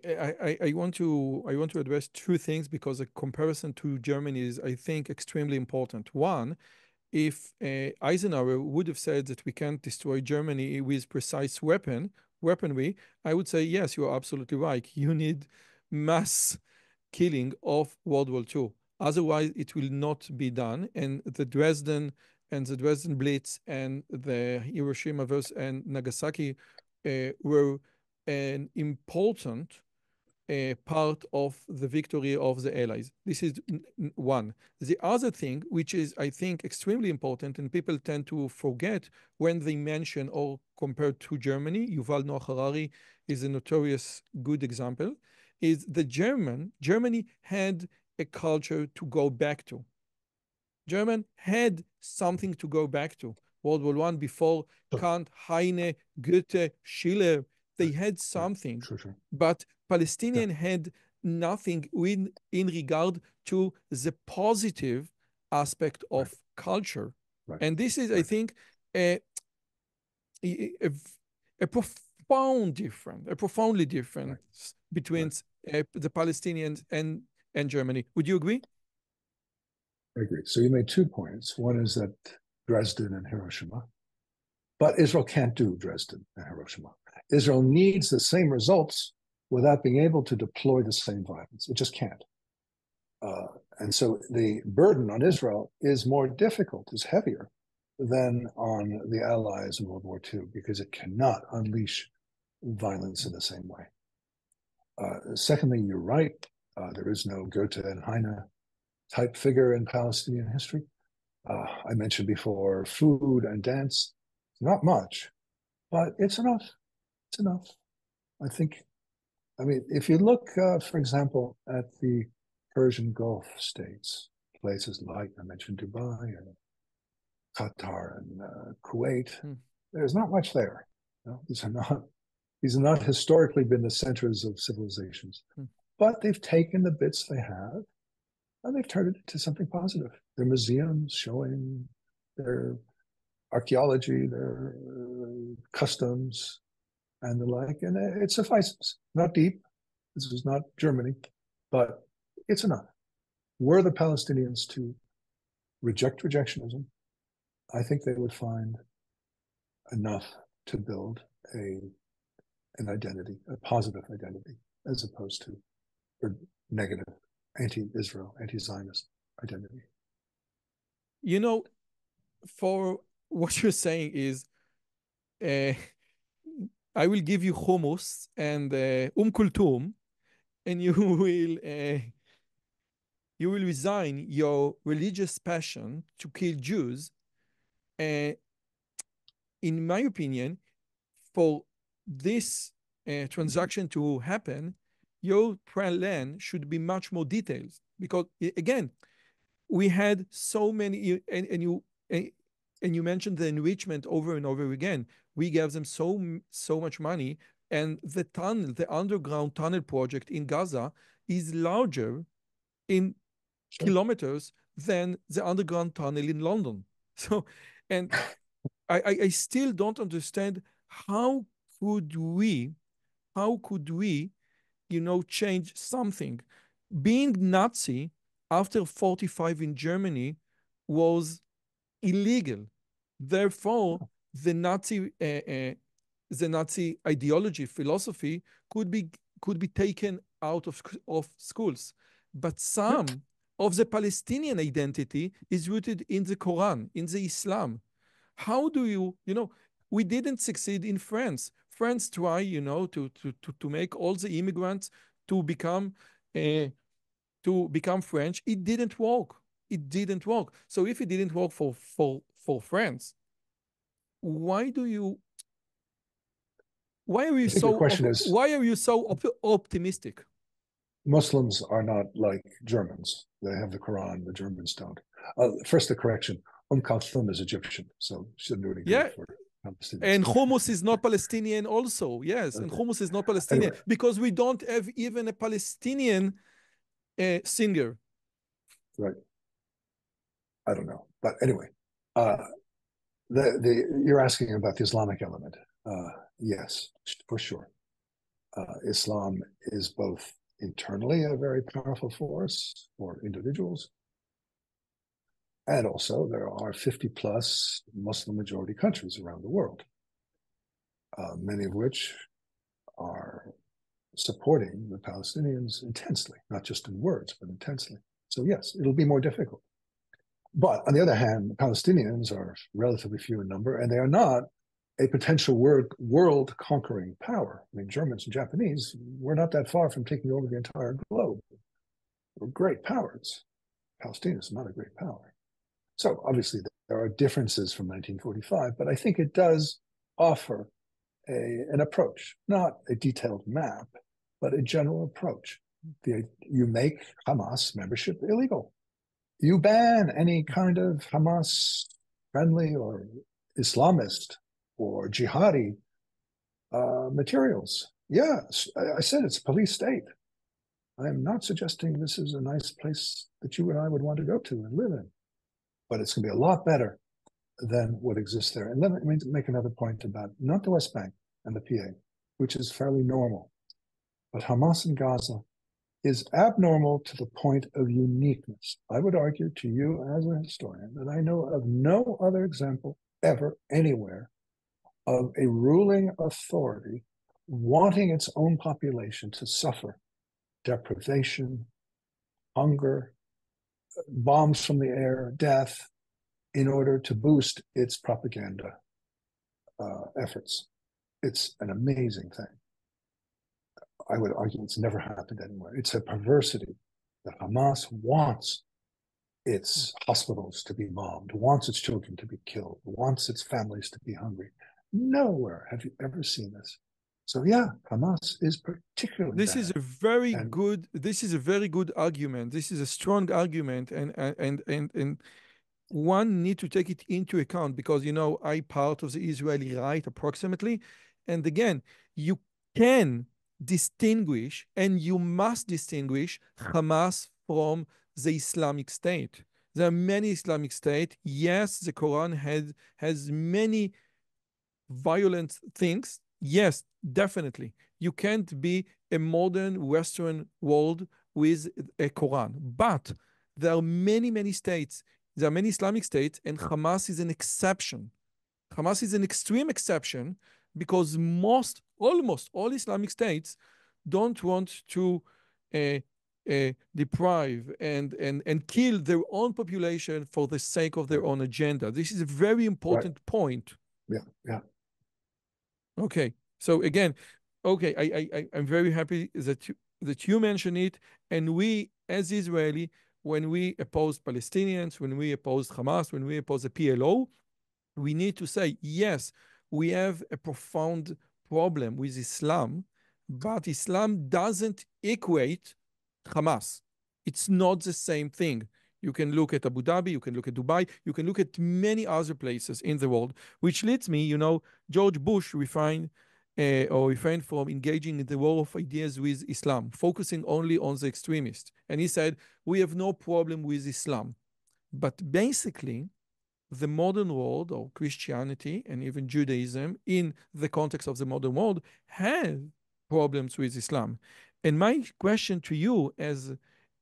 I want to address two things because a comparison to Germany is, I think, extremely important. One, if Eisenhower would have said that we can't destroy Germany with precise weaponry, I would say, yes, you are absolutely right. You need mass killing of World War II. Otherwise, it will not be done. And the Dresden Blitz and the Hiroshima and Nagasaki were an important part of the victory of the Allies. This is one. The other thing, which is, I think, extremely important, and people tend to forget when they mention or compare to Germany, Yuval Noah Harari is a notorious good example, is Germany had a culture to go back to. German had something to go back to. World War I, before Kant, Heine, Goethe, Schiller, they had something. Sure. But Palestinian had nothing in regard to the positive aspect of culture. Right. And this is, I think, a profoundly different between the Palestinians and Germany. Would you agree? I agree. So you made 2 points. One is that Dresden and Hiroshima, but Israel can't do Dresden and Hiroshima. Israel needs the same results without being able to deploy the same violence. It just can't. And so the burden on Israel is more difficult, is heavier than on the Allies in World War II, because it cannot unleash violence in the same way. Secondly, you're right. There is no Goethe and Heine type figure in Palestinian history. I mentioned before, food and dance. Not much, but it's enough. It's enough. I think, I mean, if you look, for example, at the Persian Gulf states, places like I mentioned Dubai and Qatar and Kuwait, there's not much there. You know, these are not historically been the centers of civilizations, but they've taken the bits they have and they've turned it into something positive. Their museums showing their archaeology, their customs, and the like, and it suffices. Not deep. This is not Germany, but it's enough. Were the Palestinians to reject rejectionism, I think they would find enough to build an identity, a positive identity, as opposed to a negative anti-Israel, anti-Zionist identity. You know, for what you're saying is, I will give you hummus and kulthum, and you will resign your religious passion to kill Jews. In my opinion, for this transaction to happen, your plan should be much more detailed because, again, we had so many, and you mentioned the enrichment over and over again. We gave them so much money, and the underground tunnel project in Gaza is larger in kilometers than the underground tunnel in London. So, and I still don't understand how could we, change something. Being Nazi after 45 in Germany was illegal. Therefore, the Nazi ideology, philosophy could be taken out of schools. But some of the Palestinian identity is rooted in the Quran, in the Islam. How do we didn't succeed in France. France try, to make all the immigrants to become French. It didn't work. It didn't work. So if it didn't work for France, why are you so optimistic? Muslims are not like Germans. They have the Quran. The Germans don't. First, the correction. Kulthum is Egyptian, so she didn't do any good for Palestinians. And hummus is not Palestinian also. Yes, okay. And hummus is not Palestinian because we don't have even a Palestinian singer. Right. I don't know. But anyway, you're asking about the Islamic element. Yes, for sure. Islam is both internally a very powerful force for individuals, and also there are 50 plus Muslim majority countries around the world, many of which are supporting the Palestinians intensely, not just in words, but intensely. So yes, it'll be more difficult. But on the other hand, the Palestinians are relatively few in number, and they are not a potential world conquering power. I mean, Germans and Japanese, we're not that far from taking over the entire globe. We're great powers. Palestine is not a great power. So obviously there are differences from 1945, but I think it does offer an approach, not a detailed map, but a general approach. You make Hamas membership illegal. You ban any kind of Hamas friendly or Islamist or jihadi materials. Yeah, I said it's a police state. I'm not suggesting this is a nice place that you and I would want to go to and live in, but it's going to be a lot better than what exists there. And let me make another point about not the West Bank and the PA, which is fairly normal, but Hamas in Gaza is abnormal to the point of uniqueness. I would argue to you as a historian that I know of no other example ever anywhere of a ruling authority wanting its own population to suffer deprivation, hunger, bombs from the air, death, in order to boost its propaganda efforts. It's an amazing thing. I would argue it's never happened anywhere. It's a perversity that Hamas wants its hospitals to be bombed, wants its children to be killed, wants its families to be hungry. Nowhere have you ever seen this. So yeah, Hamas is particularly This bad. is a very good. This is a very good argument. This is a strong argument, and one need to take it into account because I part of the Israeli right approximately, and again, you can distinguish and you must distinguish Hamas from the Islamic State. There are many Islamic states. Yes, the Quran has many violent things. Yes, definitely. You can't be a modern Western world with a Quran. But there are many, many states. There are many Islamic states, and Hamas is an exception. Hamas is an extreme exception because almost all Islamic states don't want to deprive and kill their own population for the sake of their own agenda. This is a very important point. Yeah, yeah. Okay. So again, okay, I'm very happy that you mention it. And we, as Israeli, when we oppose Palestinians, when we oppose Hamas, when we oppose the PLO, we need to say, yes, we have a profound problem with Islam, but Islam doesn't equate Hamas. It's not the same thing. You can look at Abu Dhabi, you can look at Dubai, you can look at many other places in the world, which leads me, George Bush refrained from engaging in the war of ideas with Islam, focusing only on the extremists. And he said, we have no problem with Islam. But basically, the modern world or Christianity and even Judaism in the context of the modern world have problems with Islam. And my question to you, as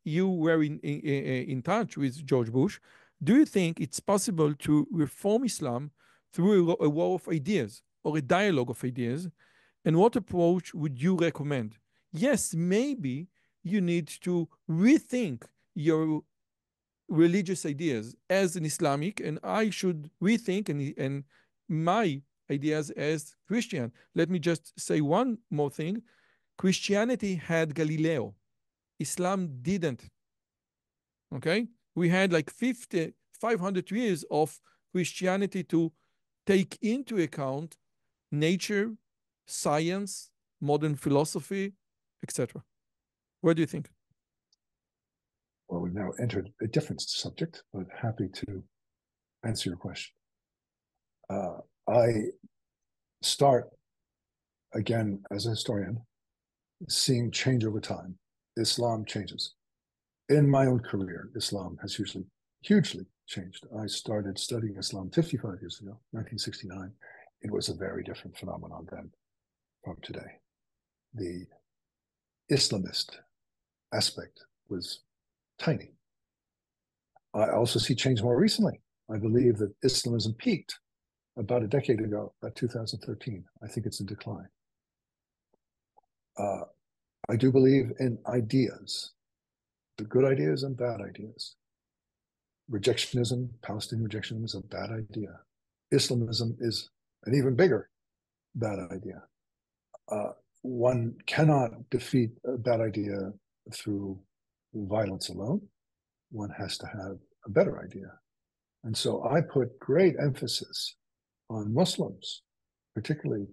you were in touch with George Bush, do you think it's possible to reform Islam through a war of ideas or a dialogue of ideas? And what approach would you recommend? Yes, maybe you need to rethink your religious ideas as an Islamic, and I should rethink and my ideas as Christian. Let me just say one more thing. Christianity had Galileo. Islam didn't. Okay? We had like 500 years of Christianity to take into account nature, science, modern philosophy, etc. What do you think? Well, we've now entered a different subject, but happy to answer your question. I start, again, as a historian, seeing change over time. Islam changes. In my own career, Islam has hugely changed. I started studying Islam 55 years ago, 1969. It was a very different phenomenon then from today. The Islamist aspect was tiny. I also see change more recently. I believe that Islamism peaked about a decade ago, about 2013. I think it's in decline. I do believe in ideas, the good ideas and bad ideas. Rejectionism, Palestinian rejectionism is a bad idea. Islamism is an even bigger bad idea. One cannot defeat a bad idea through violence alone. One has to have a better idea. And so I put great emphasis on Muslims, particularly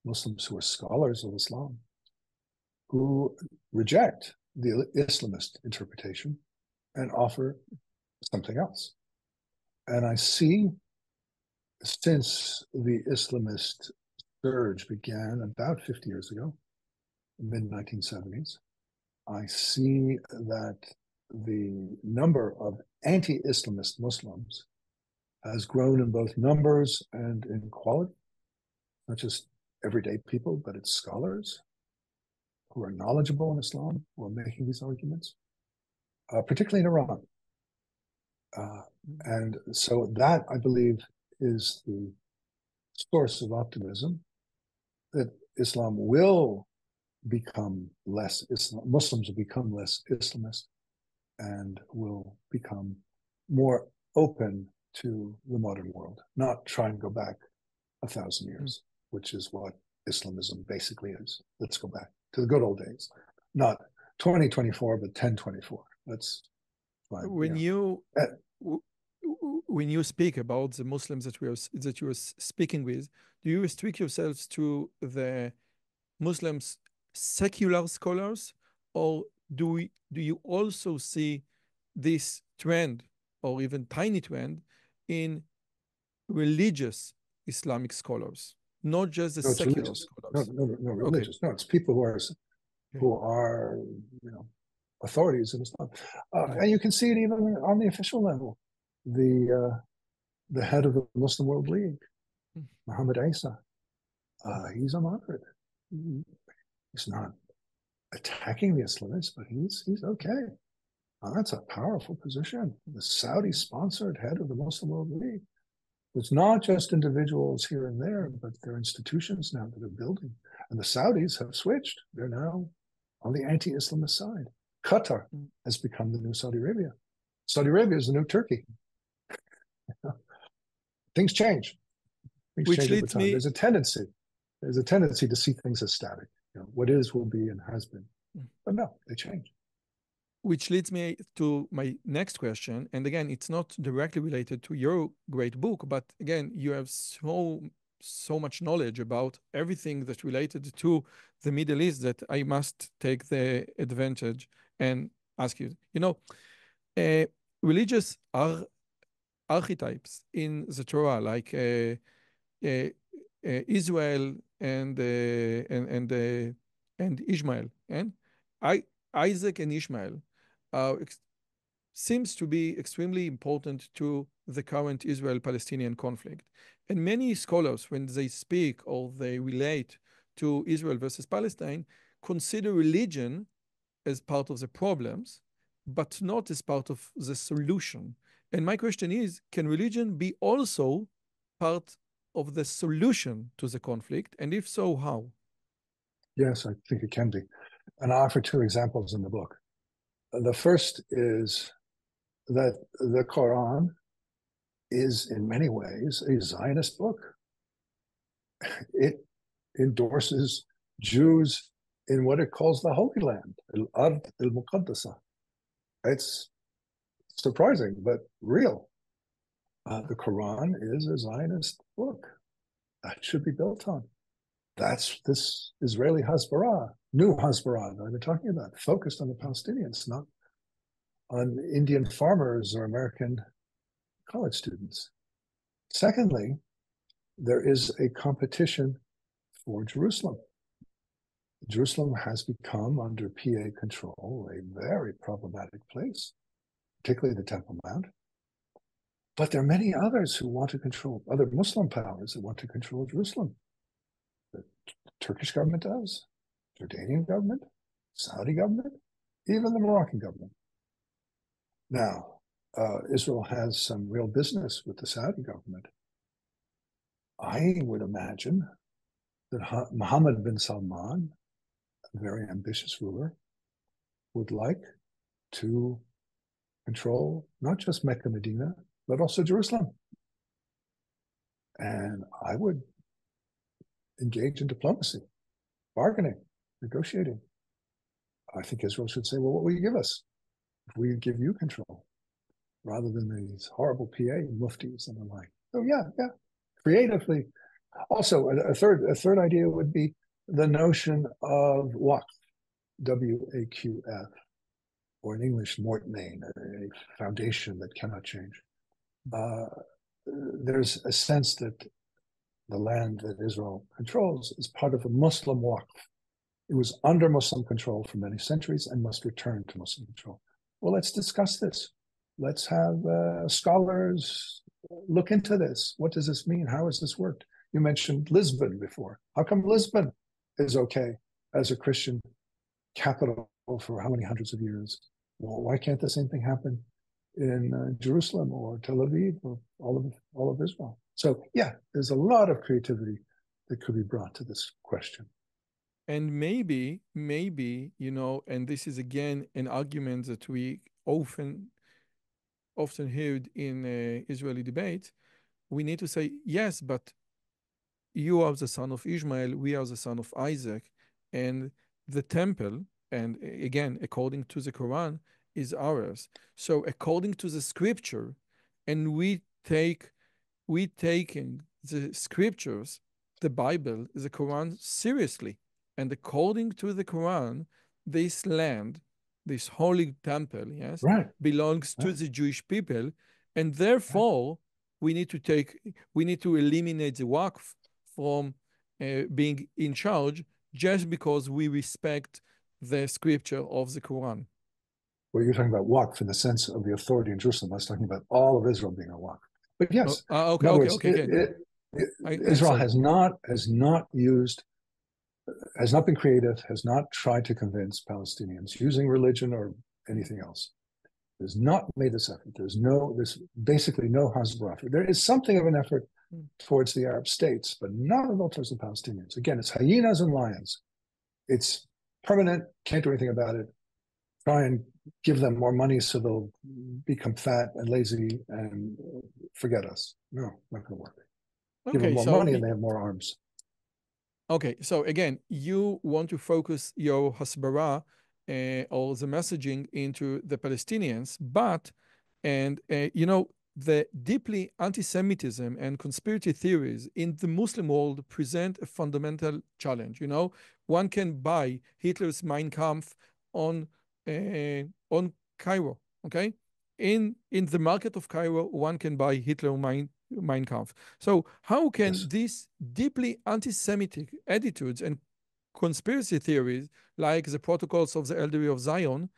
Muslims who are scholars of Islam, who reject the Islamist interpretation and offer something else. And I see, since the Islamist surge began about 50 years ago, mid-1970s, I see that the number of anti-Islamist Muslims has grown in both numbers and in quality, not just everyday people, but it's scholars who are knowledgeable in Islam who are making these arguments, particularly in Iran. And so that, I believe, is the source of optimism that Islam will become less Islam, Muslims will become less Islamist and will become more open to the modern world, not try and go back 1,000 years, which is what Islamism basically is. Let's go back to the good old days, not 2024, but 1024. Let's fine. When Yeah. you when you speak about the Muslims that you are speaking with, do you restrict yourselves to the Muslims secular scholars, or do you also see this trend, or even tiny trend, in religious Islamic scholars, not just the No, it's secular religious. No, scholars? no, no, Okay. religious. No, it's people Okay. who are, you know, authorities in Islam, Yeah. and you can see it even on the official level. The head of the Muslim World League, Mm. Muhammad Isa, he's a moderate. He's not attacking the Islamists, but he's okay. That's a powerful position. The Saudi-sponsored head of the Muslim World League. It's not just individuals here and there, but they're institutions now that are building. And the Saudis have switched. They're now on the anti-Islamist side. Qatar has become the new Saudi Arabia. Saudi Arabia is the new Turkey. Things change. Things Which change over leads time. me There's a tendency to see things as static. You know, what is will be and has been. But no, they change. which leads me to my next question. And again, it's not directly related to your great book, but again, you have so much knowledge about everything that's related to the Middle East that I must take the advantage and ask you. You know, religious archetypes in the Torah, like uh, Israel and Ishmael, and I, Isaac and Ishmael, seems to be extremely important to the current Israel-Palestinian conflict. And many scholars, when they speak or they relate to Israel versus Palestine, consider religion as part of the problems, but not as part of the solution. And my question is, can religion be also part of the solution to the conflict? And if so, how? Yes, I think it can be. And I offer two examples in the book. The first is that the Quran is in many ways a Zionist book. It endorses Jews in what it calls the Holy Land, Al-Ard al-Muqaddasa. It's surprising, but real. The Quran is a Zionist book. That should be built on. That's this Israeli Hasbara, new Hasbara that I've been talking about, focused on the Palestinians, not on Indian farmers or American college students. Secondly, there is a competition for Jerusalem. Jerusalem has become, under PA control, a very problematic place, particularly the Temple Mount. But there are many others who want to control, other Muslim powers that want to control Jerusalem. The Turkish government does, Jordanian government, Saudi government, even the Moroccan government. Now, Israel has some real business with the Saudi government. I would imagine that Mohammed bin Salman, a very ambitious ruler, would like to control not just Mecca, Medina, but also Jerusalem. And I would engage in diplomacy, bargaining, negotiating. I think Israel should say, well, what will you give us if we give you control, rather than these horrible PA muftis and the like? So yeah, creatively. Also, a third idea would be the notion of Waqf, WAQF, or in English, Mortmain, a foundation that cannot change. There's a sense that the land that Israel controls is part of a Muslim Waqf. It was under Muslim control for many centuries and must return to Muslim control. Well, let's discuss this. Let's have scholars look into this. What does this mean? How has this worked? You mentioned Lisbon before. How come Lisbon is okay as a Christian capital for how many hundreds of years? Well, why can't the same thing happen in Jerusalem or Tel Aviv or all of Israel? So yeah, there's a lot of creativity that could be brought to this question. And maybe, you know, and this is again an argument that we often heard in Israeli debate. We need to say, yes, but you are the son of Ishmael, we are the son of Isaac, and the temple, and again, according to the Quran, is ours. So according to the scripture, and we taking the scriptures, the Bible, the Quran seriously. And according to the Quran, this land, this holy temple, yes, Right. belongs to the Jewish people. And therefore, we need to eliminate the Waqf from being in charge just because we respect the scripture of the Quran. Well, you're talking about Waqf in the sense of the authority in Jerusalem. I was talking about all of Israel being a Waqf. But yes, Okay, in other okay, words, okay. Israel has not been creative, has not tried to convince Palestinians using religion or anything else. Has not made this effort. There's basically no Hasbara effort. There is something of an effort towards the Arab states, but not at all towards the Palestinians. Again, it's hyenas and lions. It's permanent, can't do anything about it. Try and give them more money so they'll become fat and lazy and forget us. No, not going to work. Give them more money and they have more arms. Okay, so again, you want to focus your hasbara or the messaging into the Palestinians, but, the deeply anti-Semitism and conspiracy theories in the Muslim world present a fundamental challenge. One can buy Hitler's Mein Kampf on Cairo, okay? In the market of Cairo, one can buy Hitler Mein Kampf. So how can these deeply anti-Semitic attitudes and conspiracy theories, like the protocols of the Elderly of Zion,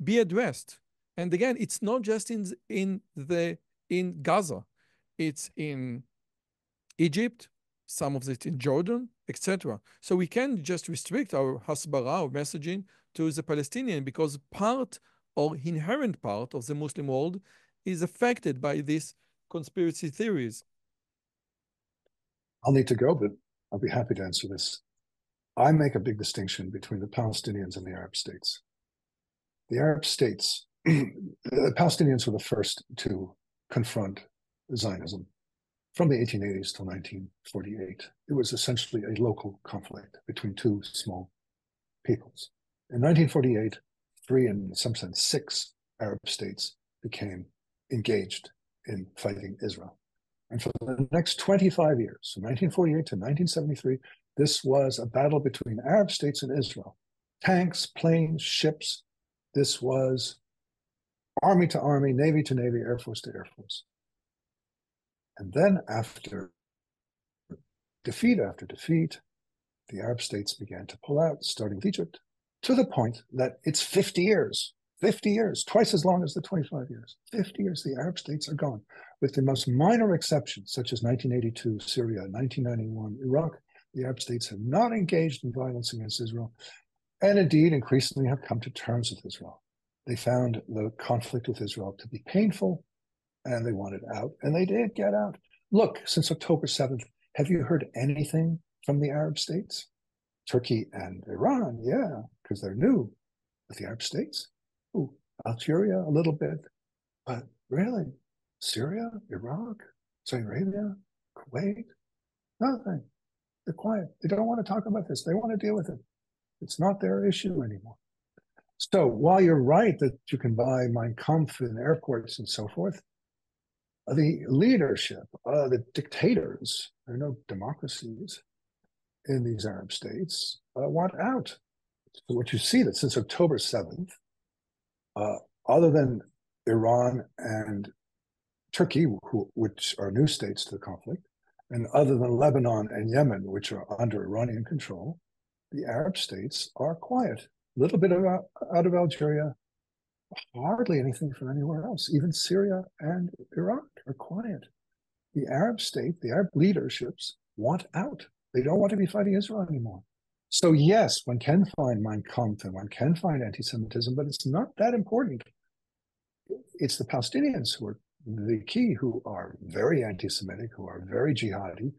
be addressed? And again, it's not just in Gaza, it's in Egypt, some of it in Jordan, etc. So we can't just restrict our hasbara, our messaging, to the Palestinian, because part or inherent part of the Muslim world is affected by these conspiracy theories. I'll need to go, but I'll be happy to answer this. I make a big distinction between the Palestinians and the Arab states. The Arab states, the Palestinians were the first to confront Zionism from the 1880s till 1948. It was essentially a local conflict between two small peoples. In 1948, 3, and in some sense 6 Arab states became engaged in fighting Israel. And for the next 25 years, from 1948 to 1973, this was a battle between Arab states and Israel. Tanks, planes, ships. This was army to army, navy to navy, air force to air force. And then after defeat after defeat, the Arab states began to pull out, starting with Egypt, to the point that it's 50 years, twice as long as the 25 years. 50 years, the Arab states are gone. With the most minor exceptions, such as 1982, Syria, 1991, Iraq, the Arab states have not engaged in violence against Israel, and indeed increasingly have come to terms with Israel. They found the conflict with Israel to be painful, and they wanted out, and they did get out. Look, since October 7th, have you heard anything from the Arab states? Turkey and Iran, yeah, because they're new. With the Arab states, Algeria a little bit, but really, Syria, Iraq, Saudi Arabia, Kuwait, nothing. They're quiet. They don't want to talk about this. They want to deal with it. It's not their issue anymore. So while you're right that you can buy Mein Kampf in airports and so forth, the leadership, the dictators, there are no democracies in these Arab states, want out. So what you see that since October 7th, other than Iran and Turkey, which are new states to the conflict, and other than Lebanon and Yemen, which are under Iranian control, the Arab states are quiet. A little bit out of Algeria, hardly anything from anywhere else. Even Syria and Iraq are quiet. The Arab state, the Arab leaderships want out. They don't want to be fighting Israel anymore. So yes, one can find Mein Kampf and one can find anti-Semitism, but it's not that important. It's the Palestinians who are the key, who are very anti-Semitic, who are very jihadi,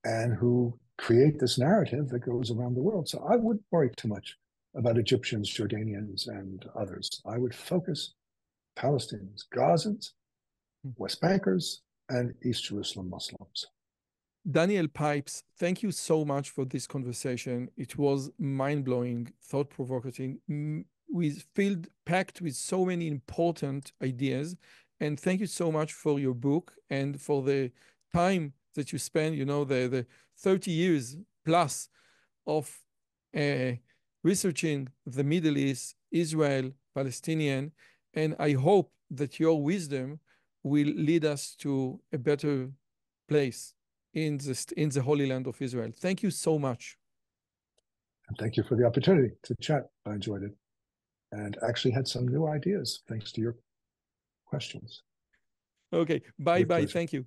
and who create this narrative that goes around the world. So I wouldn't worry too much about Egyptians, Jordanians, and others. I would focus Palestinians, Gazans, West Bankers, and East Jerusalem Muslims. Daniel Pipes, thank you so much for this conversation. It was mind-blowing, thought-provoking, filled, packed with so many important ideas. And thank you so much for your book and for the time that you spend, the 30 years plus of researching the Middle East, Israel, Palestinian, and I hope that your wisdom will lead us to a better place in the Holy Land of Israel. Thank you so much. And thank you for the opportunity to chat. I enjoyed it and actually had some new ideas thanks to your questions. Okay, bye-bye. Thank you.